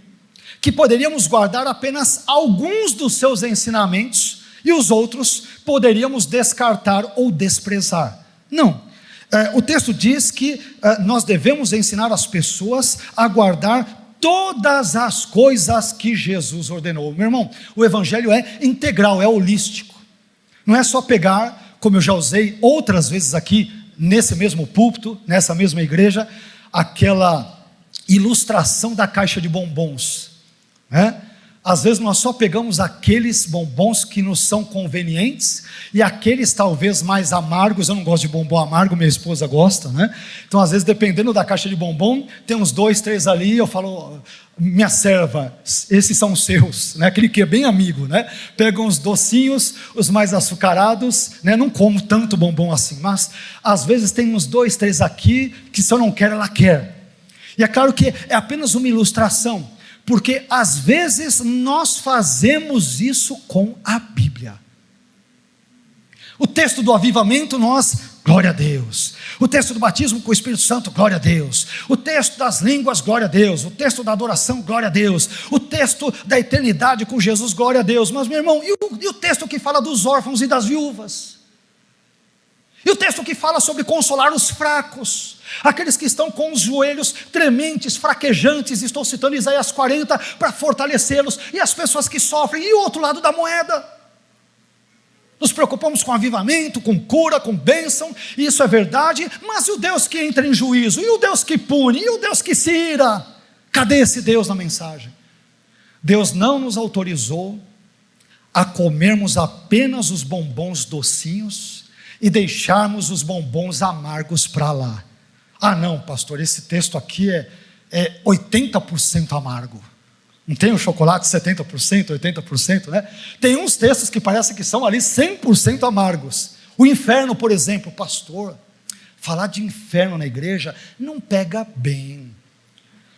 que poderíamos guardar apenas alguns dos seus ensinamentos e os outros poderíamos descartar ou desprezar. Não. O texto diz que nós devemos ensinar as pessoas a guardar todas as coisas que Jesus ordenou. Meu irmão, o evangelho é integral, é holístico. Não é só pegar, como eu já usei outras vezes aqui, nesse mesmo púlpito, nessa mesma igreja, aquela ilustração da caixa de bombons, né? Às vezes nós só pegamos aqueles bombons que nos são convenientes e aqueles talvez mais amargos. Eu não gosto de bombom amargo, minha esposa gosta, né? Então às vezes, dependendo da caixa de bombom, tem uns 2, 3 ali, eu falo: minha serva, esses são os seus, né? Aquele que é bem amigo, né? Pega uns docinhos, os mais açucarados, né? Não como tanto bombom assim, mas às vezes tem uns 2, 3 aqui, que se eu não quero, ela quer. E é claro que é apenas uma ilustração, porque às vezes nós fazemos isso com a Bíblia. O texto do avivamento, nós, glória a Deus. O texto do batismo com o Espírito Santo, glória a Deus. O texto das línguas, glória a Deus. O texto da adoração, glória a Deus. O texto da eternidade com Jesus, glória a Deus. Mas, meu irmão, e o texto que fala dos órfãos e das viúvas? E o texto que fala sobre consolar os fracos, aqueles que estão com os joelhos trementes, fraquejantes? Estou citando Isaías 40 para fortalecê-los. E as pessoas que sofrem, e o outro lado da moeda? Nos preocupamos com avivamento, com cura, com bênção, e isso é verdade, mas e o Deus que entra em juízo? E o Deus que pune? E o Deus que se ira? Cadê esse Deus na mensagem? Deus não nos autorizou a comermos apenas os bombons docinhos e deixarmos os bombons amargos para lá. Ah não, pastor, esse texto aqui é 80% amargo. Não tem o chocolate 70%, 80%, né? Tem uns textos que parecem que são ali 100% amargos. O inferno, por exemplo, pastor, falar de inferno na igreja não pega bem.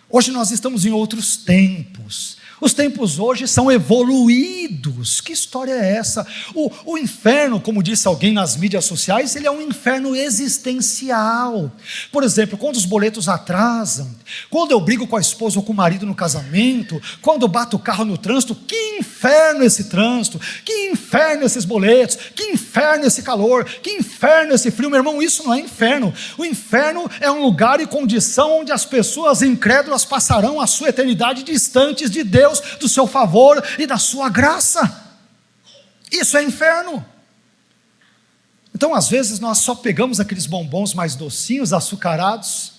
Hoje nós estamos em outros tempos. Os tempos hoje são evoluídos. Que história é essa? O inferno, como disse alguém nas mídias sociais, ele é um inferno existencial. Por exemplo, quando os boletos atrasam, quando eu brigo com a esposa ou com o marido no casamento, quando eu bato o carro no trânsito, que inferno esse trânsito, que inferno esses boletos, que inferno esse calor, que inferno esse frio. Meu irmão, isso não é inferno. O inferno é um lugar e condição onde as pessoas incrédulas passarão a sua eternidade distantes de Deus, do seu favor e da sua graça. Isso é inferno. Então às vezes nós só pegamos aqueles bombons mais docinhos, açucarados,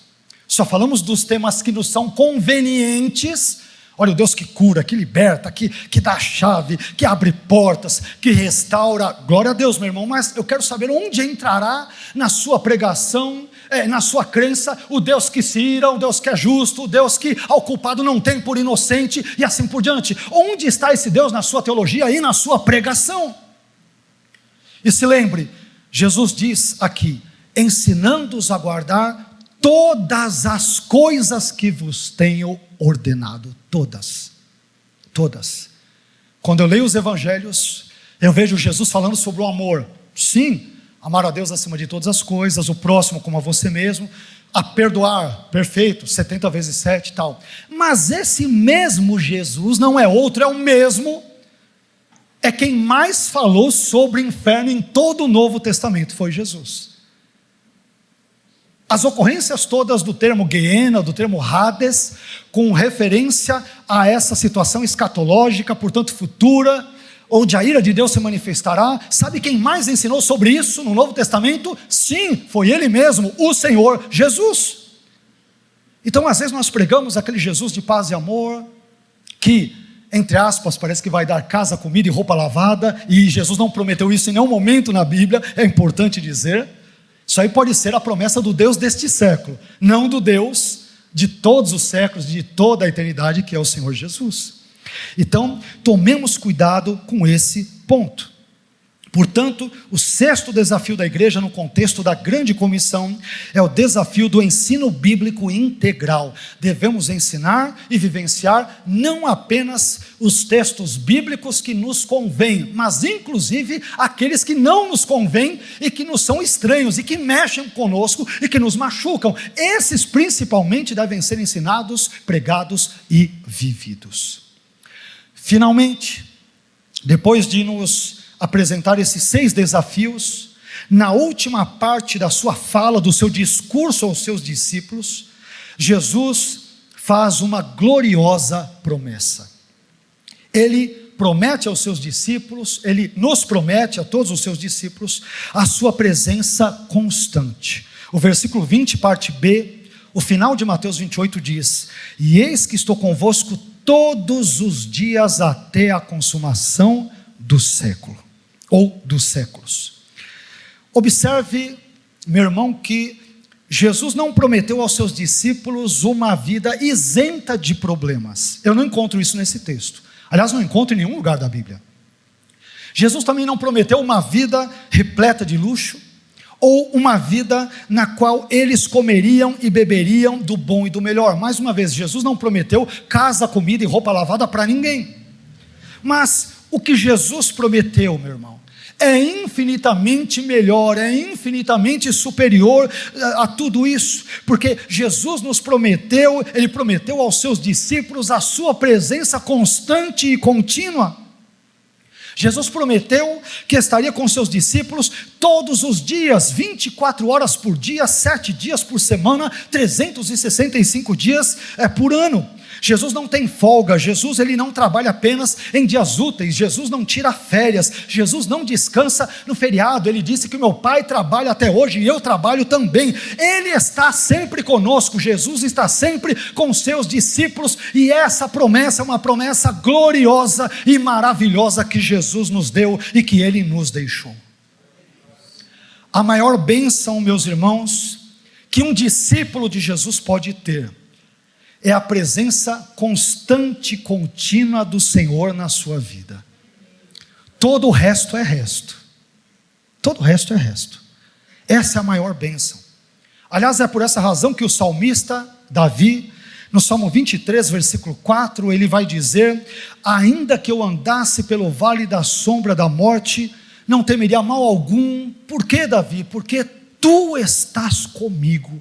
só falamos dos temas que nos são convenientes. Olha o Deus que cura, que liberta, que dá a chave, que abre portas, que restaura. Glória a Deus, meu irmão, mas eu quero saber onde entrará na sua pregação, na sua crença, o Deus que se ira, o Deus que é justo, o Deus que ao culpado não tem por inocente, e assim por diante. Onde está esse Deus na sua teologia e na sua pregação? E se lembre, Jesus diz aqui: ensinando-os a guardar todas as coisas que vos tenho ordenado. Todas. Quando eu leio os evangelhos, eu vejo Jesus falando sobre o amor. Sim, amar a Deus acima de todas as coisas, o próximo como a você mesmo, a perdoar, perfeito, 70 vezes 7 e tal. Mas esse mesmo Jesus não é outro, é o mesmo, é quem mais falou sobre o inferno em todo o Novo Testamento, foi Jesus. As ocorrências todas do termo Geena, do termo Hades, com referência a essa situação escatológica, portanto futura, onde a ira de Deus se manifestará. Sabe quem mais ensinou sobre isso no Novo Testamento? Sim, foi Ele mesmo, o Senhor Jesus. Então às vezes nós pregamos aquele Jesus de paz e amor, que, entre aspas, parece que vai dar casa, comida e roupa lavada, e Jesus não prometeu isso em nenhum momento na Bíblia, é importante dizer. Isso aí pode ser a promessa do Deus deste século, não do Deus de todos os séculos, de toda a eternidade, que é o Senhor Jesus. Então, tomemos cuidado com esse ponto. Portanto, o sexto desafio da igreja no contexto da grande comissão é o desafio do ensino bíblico integral. Devemos ensinar e vivenciar não apenas os textos bíblicos que nos convêm, mas inclusive aqueles que não nos convêm e que nos são estranhos e que mexem conosco e que nos machucam. Esses principalmente devem ser ensinados, pregados e vividos. Finalmente, depois de nos apresentar esses 6 desafios, na última parte da sua fala, do seu discurso aos seus discípulos, Jesus faz uma gloriosa promessa. Ele promete aos seus discípulos, ele nos promete a todos os seus discípulos, a sua presença constante. O versículo 20, parte B, o final de Mateus 28 diz: e eis que estou convosco todos os dias até a consumação do século, ou dos séculos. Observe, meu irmão, que Jesus não prometeu aos seus discípulos uma vida isenta de problemas. Eu não encontro isso nesse texto. Aliás, não encontro em nenhum lugar da Bíblia. Jesus também não prometeu uma vida repleta de luxo, ou uma vida na qual eles comeriam e beberiam do bom e do melhor. Mais uma vez, Jesus não prometeu casa, comida e roupa lavada para ninguém. Mas o que Jesus prometeu, meu irmão, é infinitamente melhor, é infinitamente superior a tudo isso, porque Jesus nos prometeu, Ele prometeu aos seus discípulos a sua presença constante e contínua. Jesus prometeu que estaria com seus discípulos todos os dias, 24 horas por dia, 7 dias por semana, 365 dias por ano. Jesus não tem folga, Jesus ele não trabalha apenas em dias úteis, Jesus não tira férias, Jesus não descansa no feriado. Ele disse que o meu Pai trabalha até hoje e eu trabalho também. Ele está sempre conosco, Jesus está sempre com seus discípulos, e essa promessa é uma promessa gloriosa e maravilhosa que Jesus nos deu e que Ele nos deixou. A maior bênção, meus irmãos, que um discípulo de Jesus pode ter é a presença constante e contínua do Senhor na sua vida. Todo o resto é resto. Todo o resto é resto. Essa é a maior bênção. Aliás, é por essa razão que o salmista Davi, no Salmo 23, versículo 4, ele vai dizer: ainda que eu andasse pelo vale da sombra da morte, não temeria mal algum. Por quê, Davi? Porque tu estás comigo.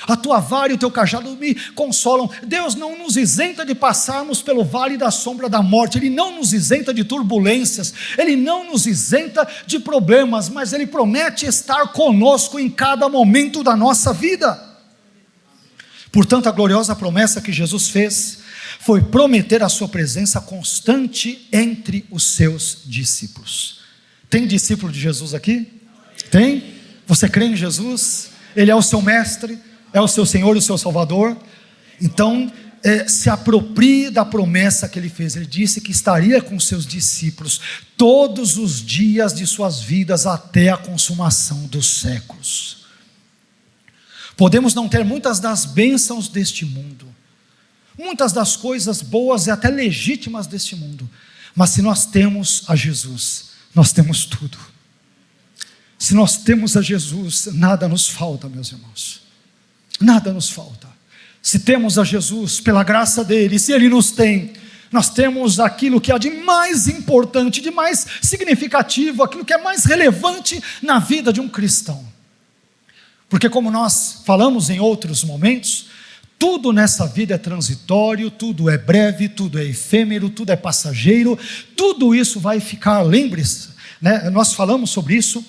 A tua vara e o teu cajado me consolam. Deus não nos isenta de passarmos pelo vale da sombra da morte. Ele não nos isenta de turbulências, Ele não nos isenta de problemas, mas Ele promete estar conosco em cada momento da nossa vida. Portanto, a gloriosa promessa que Jesus fez foi prometer a sua presença constante entre os seus discípulos. Tem discípulo de Jesus aqui? Tem? Você crê em Jesus? Ele é o seu mestre, é o seu Senhor e o seu Salvador? Então, se aproprie da promessa que Ele fez. Ele disse que estaria com seus discípulos todos os dias de suas vidas até a consumação dos séculos. Podemos não ter muitas das bênçãos deste mundo, muitas das coisas boas e até legítimas deste mundo, mas se nós temos a Jesus, nós temos tudo. Se nós temos a Jesus, nada nos falta, meus irmãos. Nada nos falta. Se temos a Jesus, pela graça dele, se Ele nos tem, nós temos aquilo que há de mais importante, de mais significativo, aquilo que é mais relevante na vida de um cristão. Porque, como nós falamos em outros momentos, tudo nessa vida é transitório, tudo é breve, tudo é efêmero, tudo é passageiro, tudo isso vai ficar. Lembre-se, né? Nós falamos sobre isso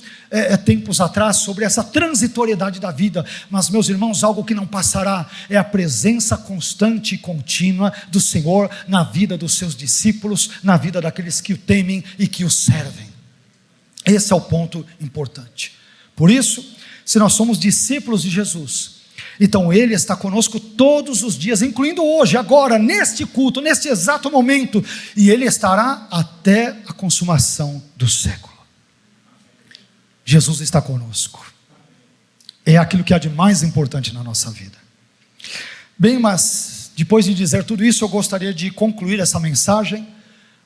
tempos atrás, sobre essa transitoriedade da vida, mas meus irmãos, algo que não passará é a presença constante e contínua do Senhor na vida dos seus discípulos, na vida daqueles que o temem e que o servem. Esse é o ponto importante. Por isso, se nós somos discípulos de Jesus, então Ele está conosco todos os dias, incluindo hoje, agora, neste culto, neste exato momento, e Ele estará até a consumação do século. Jesus está conosco. É aquilo que há de mais importante na nossa vida. Bem, mas depois de dizer tudo isso, eu gostaria de concluir essa mensagem,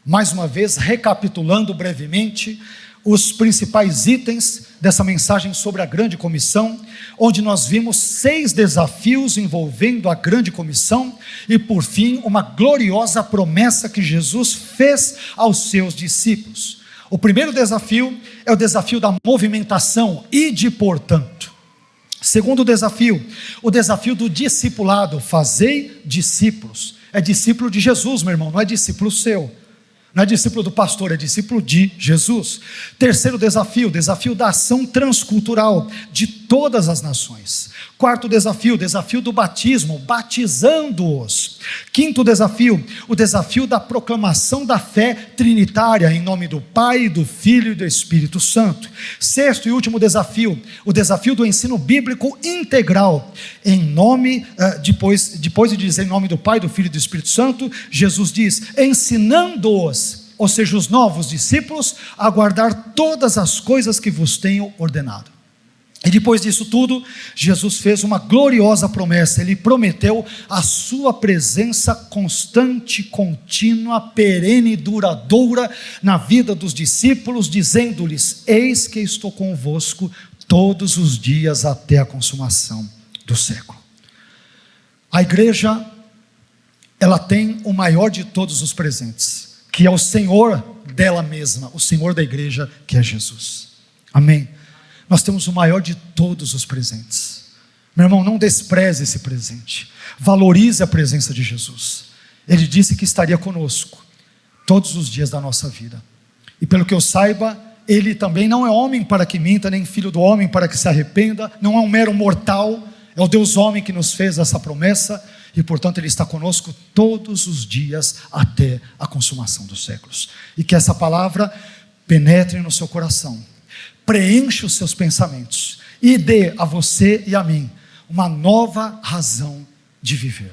mais uma vez, recapitulando brevemente os principais itens dessa mensagem sobre a grande comissão, onde nós vimos 6 desafios envolvendo a grande comissão e, por fim, uma gloriosa promessa que Jesus fez aos seus discípulos. O primeiro desafio é o desafio da movimentação, ide portanto. Segundo desafio, o desafio do discipulado, fazei discípulos. É discípulo de Jesus, meu irmão, não é discípulo seu. Não é discípulo do pastor, é discípulo de Jesus. Terceiro desafio, desafio da ação transcultural de todas as nações. Quarto desafio, desafio do batismo, batizando-os. Quinto desafio, o desafio da proclamação da fé trinitária, em nome do Pai, do Filho e do Espírito Santo. Sexto e último desafio, o desafio do ensino bíblico integral, em nome, depois de dizer em nome do Pai, do Filho e do Espírito Santo, Jesus diz, ensinando-os, ou seja, os novos discípulos, a guardar todas as coisas que vos tenho ordenado. E depois disso tudo, Jesus fez uma gloriosa promessa. Ele prometeu a sua presença constante, contínua, perene e duradoura na vida dos discípulos, dizendo-lhes, eis que estou convosco todos os dias até a consumação do século. A igreja, ela tem o maior de todos os presentes, que é o Senhor dela mesma, o Senhor da igreja, que é Jesus. Amém? Nós temos o maior de todos os presentes. Meu irmão, não despreze esse presente. Valorize a presença de Jesus. Ele disse que estaria conosco todos os dias da nossa vida. E pelo que eu saiba, Ele também não é homem para que minta, nem filho do homem para que se arrependa. Não é um mero mortal. É o Deus homem que nos fez essa promessa. E portanto Ele está conosco todos os dias até a consumação dos séculos. E que essa palavra penetre no seu coração, preencha os seus pensamentos e dê a você e a mim uma nova razão de viver.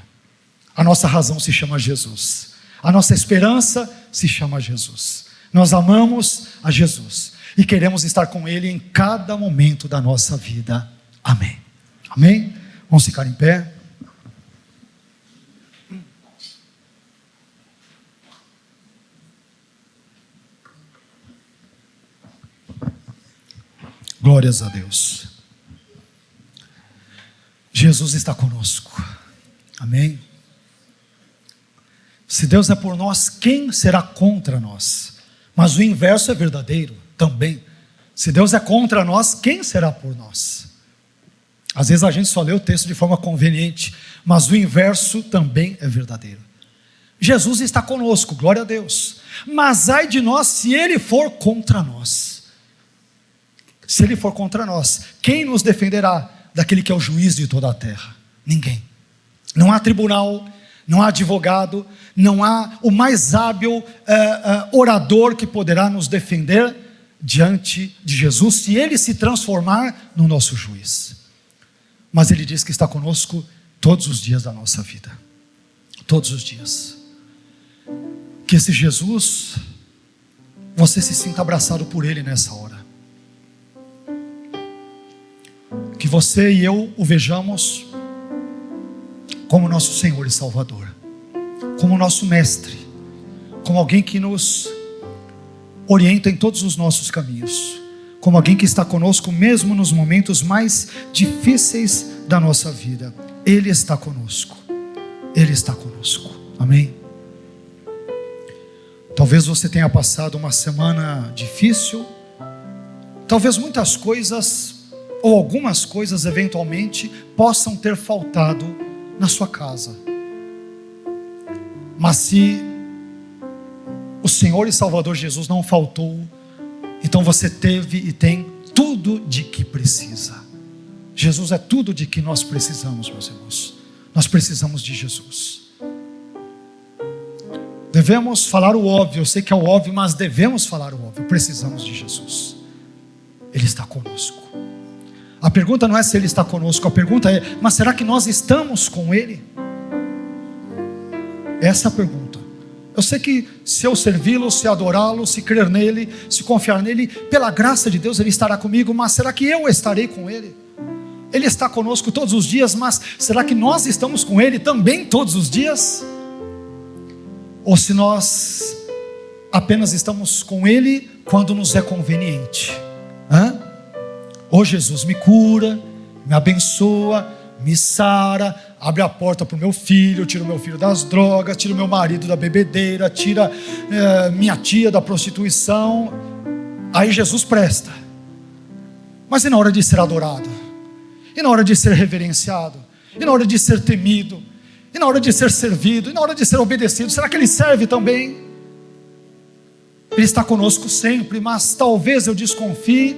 A nossa razão se chama Jesus, a nossa esperança se chama Jesus. Nós amamos a Jesus e queremos estar com Ele em cada momento da nossa vida. Amém. Amém? Vamos ficar em pé. Glórias a Deus. Jesus está conosco. Amém? Se Deus é por nós, quem será contra nós? Mas o inverso é verdadeiro também. Se Deus é contra nós, quem será por nós? Às vezes a gente só lê o texto de forma conveniente, mas o inverso também é verdadeiro. Jesus está conosco, glória a Deus. Mas ai de nós se Ele for contra nós. Se Ele for contra nós, quem nos defenderá daquele que é o juiz de toda a terra? Ninguém. Não há tribunal, não há advogado, não há o mais hábil orador que poderá nos defender diante de Jesus, se Ele se transformar no nosso juiz. Mas Ele diz que está conosco todos os dias da nossa vida. Todos os dias. Que esse Jesus, você se sinta abraçado por Ele nessa hora. Que você e eu o vejamos como nosso Senhor e Salvador, como nosso Mestre, como alguém que nos orienta em todos os nossos caminhos, como alguém que está conosco mesmo nos momentos mais difíceis da nossa vida. Ele está conosco, Ele está conosco. Amém? Talvez você tenha passado uma semana difícil, talvez muitas coisas ou algumas coisas eventualmente possam ter faltado na sua casa. Mas se o Senhor e Salvador Jesus não faltou Então você teve e tem tudo de que precisa. Jesus é tudo de que nós precisamos, meus irmãos. Nós precisamos de Jesus. Devemos falar o óbvio, eu sei que é o óbvio, mas devemos falar o óbvio. Precisamos de Jesus. Ele está conosco. A pergunta não é se Ele está conosco, a pergunta é, mas será que nós estamos com Ele? Essa é a pergunta. Eu sei que se eu servi-lo, se adorá-lo, se crer nele, se confiar nele, pela graça de Deus Ele estará comigo, mas será que eu estarei com Ele? Ele está conosco todos os dias, mas será que nós estamos com Ele também todos os dias? Ou se nós apenas estamos com Ele quando nos é conveniente? Ou Jesus me cura, me abençoa, me sara, abre a porta para o meu filho, tira o meu filho das drogas, tira o meu marido da bebedeira, tira minha tia da prostituição. Aí Jesus presta. Mas e na hora de ser adorado? E na hora de ser reverenciado? E na hora de ser temido? E na hora de ser servido? E na hora de ser obedecido? Será que Ele serve também? Ele está conosco sempre, mas talvez eu desconfie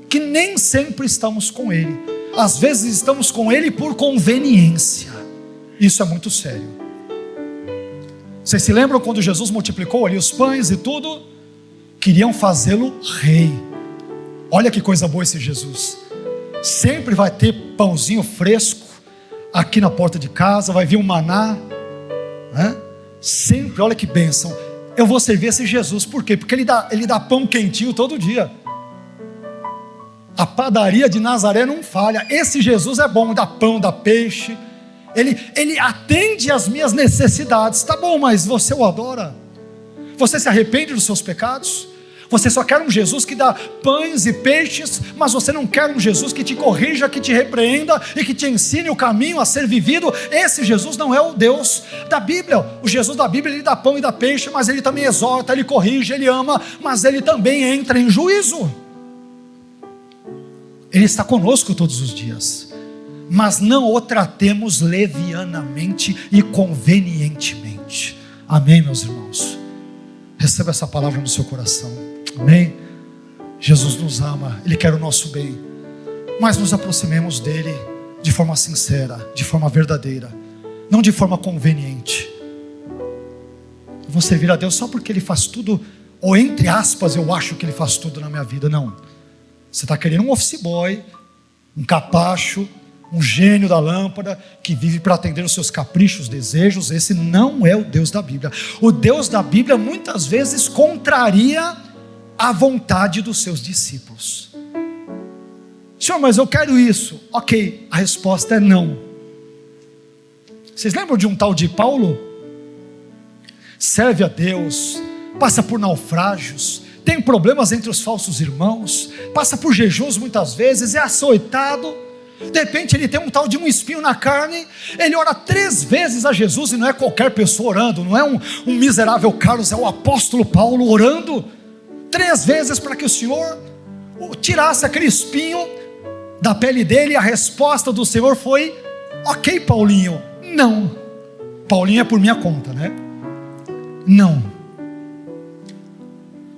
que nem sempre estamos com Ele. Às vezes estamos com Ele por conveniência. Isso é muito sério. Vocês se lembram quando Jesus multiplicou ali os pães e tudo? Queriam fazê-lo rei. Olha que coisa boa esse Jesus. Sempre vai ter pãozinho fresco aqui na porta de casa, vai vir um maná, né? Sempre, olha que bênção. Eu vou servir esse Jesus, por quê? Porque ele dá pão quentinho todo dia. A padaria de Nazaré não falha. Esse Jesus é bom, dá pão, dá peixe. Ele atende às minhas necessidades. Tá bom, mas você o adora? Você se arrepende dos seus pecados? Você só quer um Jesus que dá pães e peixes, mas você não quer um Jesus que te corrija, que te repreenda e que te ensine o caminho a ser vivido. Esse Jesus não é o Deus da Bíblia. O Jesus da Bíblia, Ele dá pão e dá peixe, mas Ele também exorta, Ele corrige, Ele ama, mas Ele também entra em juízo. Ele está conosco todos os dias, mas não o tratemos levianamente e convenientemente. Amém, meus irmãos? Receba essa palavra no seu coração. Amém? Jesus nos ama, Ele quer o nosso bem, mas nos aproximemos dEle de forma sincera, de forma verdadeira, não de forma conveniente. Eu vou servir a Deus só porque Ele faz tudo, ou entre aspas, eu acho que Ele faz tudo na minha vida. Não. Você está querendo um office boy, um capacho, um gênio da lâmpada, que vive para atender os seus caprichos, desejos. Esse não é o Deus da Bíblia. O Deus da Bíblia muitas vezes contraria a vontade dos seus discípulos. Senhor, mas eu quero isso. Ok, a resposta é não. Vocês lembram de um tal de Paulo? Serve a Deus, passa por naufrágios, tem problemas entre os falsos irmãos, passa por jejuns muitas vezes, é açoitado. De repente ele tem um tal de um espinho na carne. Ele ora 3 vezes a Jesus, e não é qualquer pessoa orando, não é um miserável Carlos, é o apóstolo Paulo orando 3 vezes para que o Senhor tirasse aquele espinho da pele dele. A resposta do Senhor foi: ok, Paulinho, não. Paulinho é por minha conta, né? Não.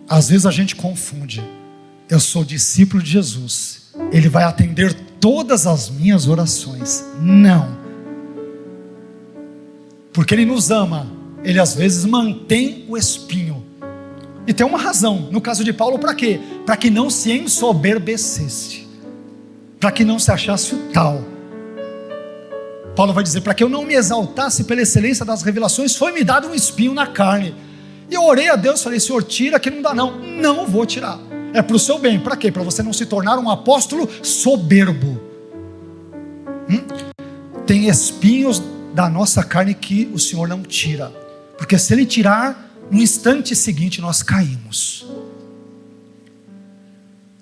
Às vezes a gente confunde. Eu sou discípulo de Jesus, Ele vai atender todas as minhas orações. Não. Porque Ele nos ama, Ele às vezes mantém o espinho. E tem uma razão, no caso de Paulo, para quê? Para que não se ensoberbecesse, para que não se achasse o tal. Paulo vai dizer: para que eu não me exaltasse pela excelência das revelações, foi-me dado um espinho na carne. E eu orei a Deus, falei: Senhor, tira, que não dá não. Não vou tirar. É para o seu bem. Para quê? Para você não se tornar um apóstolo soberbo. Tem espinhos da nossa carne que o Senhor não tira, porque se Ele tirar, no instante seguinte nós caímos.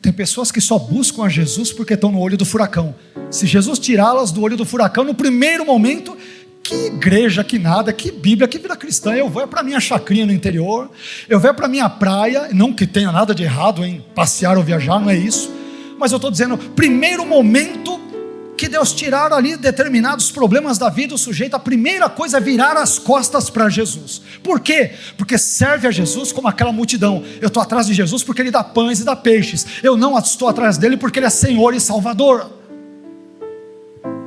Tem pessoas que só buscam a Jesus porque estão no olho do furacão. Se Jesus tirá-las do olho do furacão, no primeiro momento, que igreja, que nada, que Bíblia, que vida cristã. Eu vou para minha chacrinha no interior, eu vou para minha praia. Não que tenha nada de errado em passear ou viajar, não é isso, mas eu estou dizendo, primeiro momento que Deus tirar ali determinados problemas da vida, o sujeito, a primeira coisa é virar as costas para Jesus. Por quê? Porque serve a Jesus como aquela multidão. Eu estou atrás de Jesus porque Ele dá pães e dá peixes. Eu não estou atrás dEle porque Ele é Senhor e Salvador.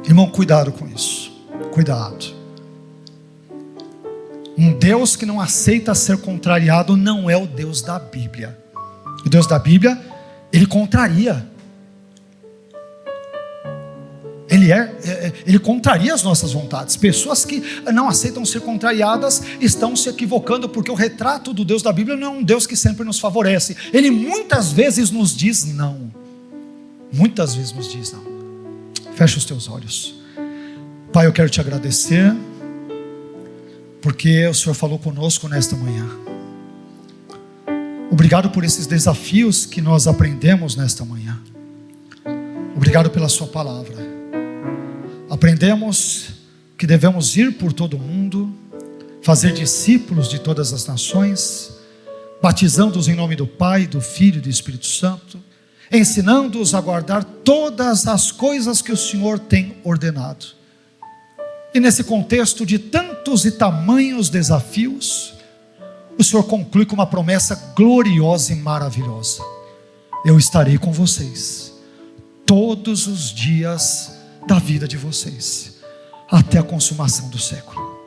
Irmão, cuidado com isso. Cuidado. Um Deus que não aceita ser contrariado não é o Deus da Bíblia. O Deus da Bíblia, Ele contraria. Ele contraria as nossas vontades. Pessoas que não aceitam ser contrariadas estão se equivocando, porque o retrato do Deus da Bíblia não é um Deus que sempre nos favorece. Ele muitas vezes nos diz não. Muitas vezes nos diz não. Fecha os teus olhos. Pai, eu quero te agradecer, porque o Senhor falou conosco nesta manhã. Obrigado por esses desafios que nós aprendemos nesta manhã. Obrigado pela sua palavra. Aprendemos que devemos ir por todo o mundo, fazer discípulos de todas as nações, batizando-os em nome do Pai, do Filho e do Espírito Santo, ensinando-os a guardar todas as coisas que o Senhor tem ordenado. E nesse contexto de tantos e tamanhos desafios, o Senhor conclui com uma promessa gloriosa e maravilhosa: eu estarei com vocês todos os dias da vida de vocês, até a consumação do século.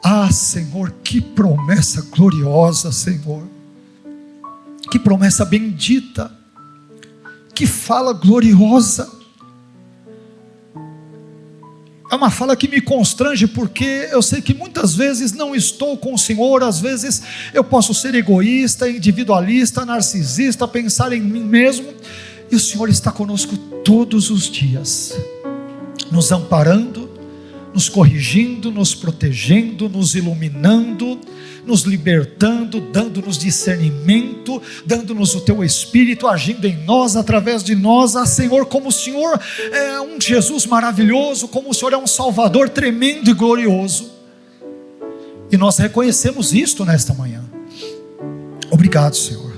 Ah, Senhor, que promessa gloriosa, Senhor, que promessa bendita, que fala gloriosa. É uma fala que me constrange, porque eu sei que muitas vezes não estou com o Senhor. Às vezes eu posso ser egoísta, individualista, narcisista, pensar em mim mesmo, e o Senhor está conosco todos os dias, nos amparando, nos corrigindo, nos protegendo, nos iluminando, nos libertando, dando-nos discernimento, dando-nos o teu Espírito, agindo em nós, através de nós. Ah, Senhor, como o Senhor é um Jesus maravilhoso, como o Senhor é um Salvador tremendo e glorioso, e nós reconhecemos isto nesta manhã. Obrigado, Senhor.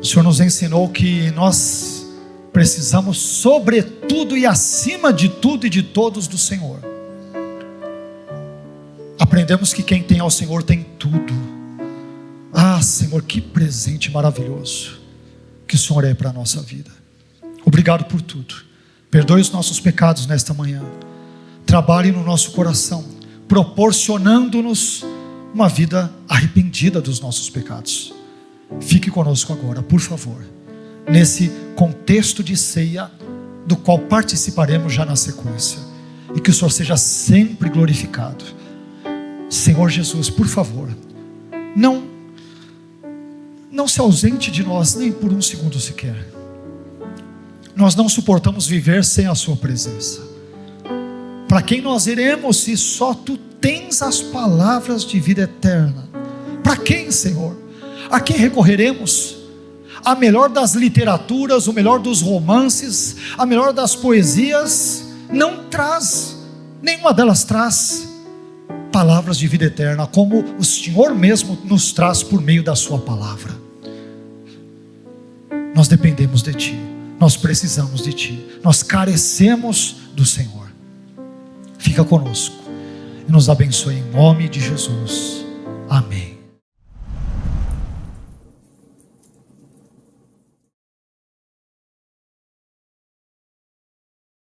O Senhor nos ensinou que nós precisamos, sobretudo e acima de tudo e de todos, do Senhor. Aprendemos que quem tem ao Senhor tem tudo. Ah, Senhor, que presente maravilhoso que o Senhor é para a nossa vida. Obrigado por tudo. Perdoe os nossos pecados nesta manhã. Trabalhe no nosso coração, proporcionando-nos uma vida arrependida dos nossos pecados. Fique conosco agora, por favor, nesse contexto de ceia, do qual participaremos já na sequência, e que o Senhor seja sempre glorificado. Senhor Jesus, por favor, não se ausente de nós nem por um segundo sequer. Nós não suportamos viver sem a sua presença. Para quem nós iremos se só tu tens as palavras de vida eterna? Para quem, Senhor? A quem recorreremos? A melhor das literaturas, o melhor dos romances, a melhor das poesias não traz, nenhuma delas traz palavras de vida eterna, como o Senhor mesmo nos traz por meio da sua palavra. Nós dependemos de Ti, nós precisamos de Ti, nós carecemos do Senhor. Fica conosco e nos abençoe em nome de Jesus. Amém.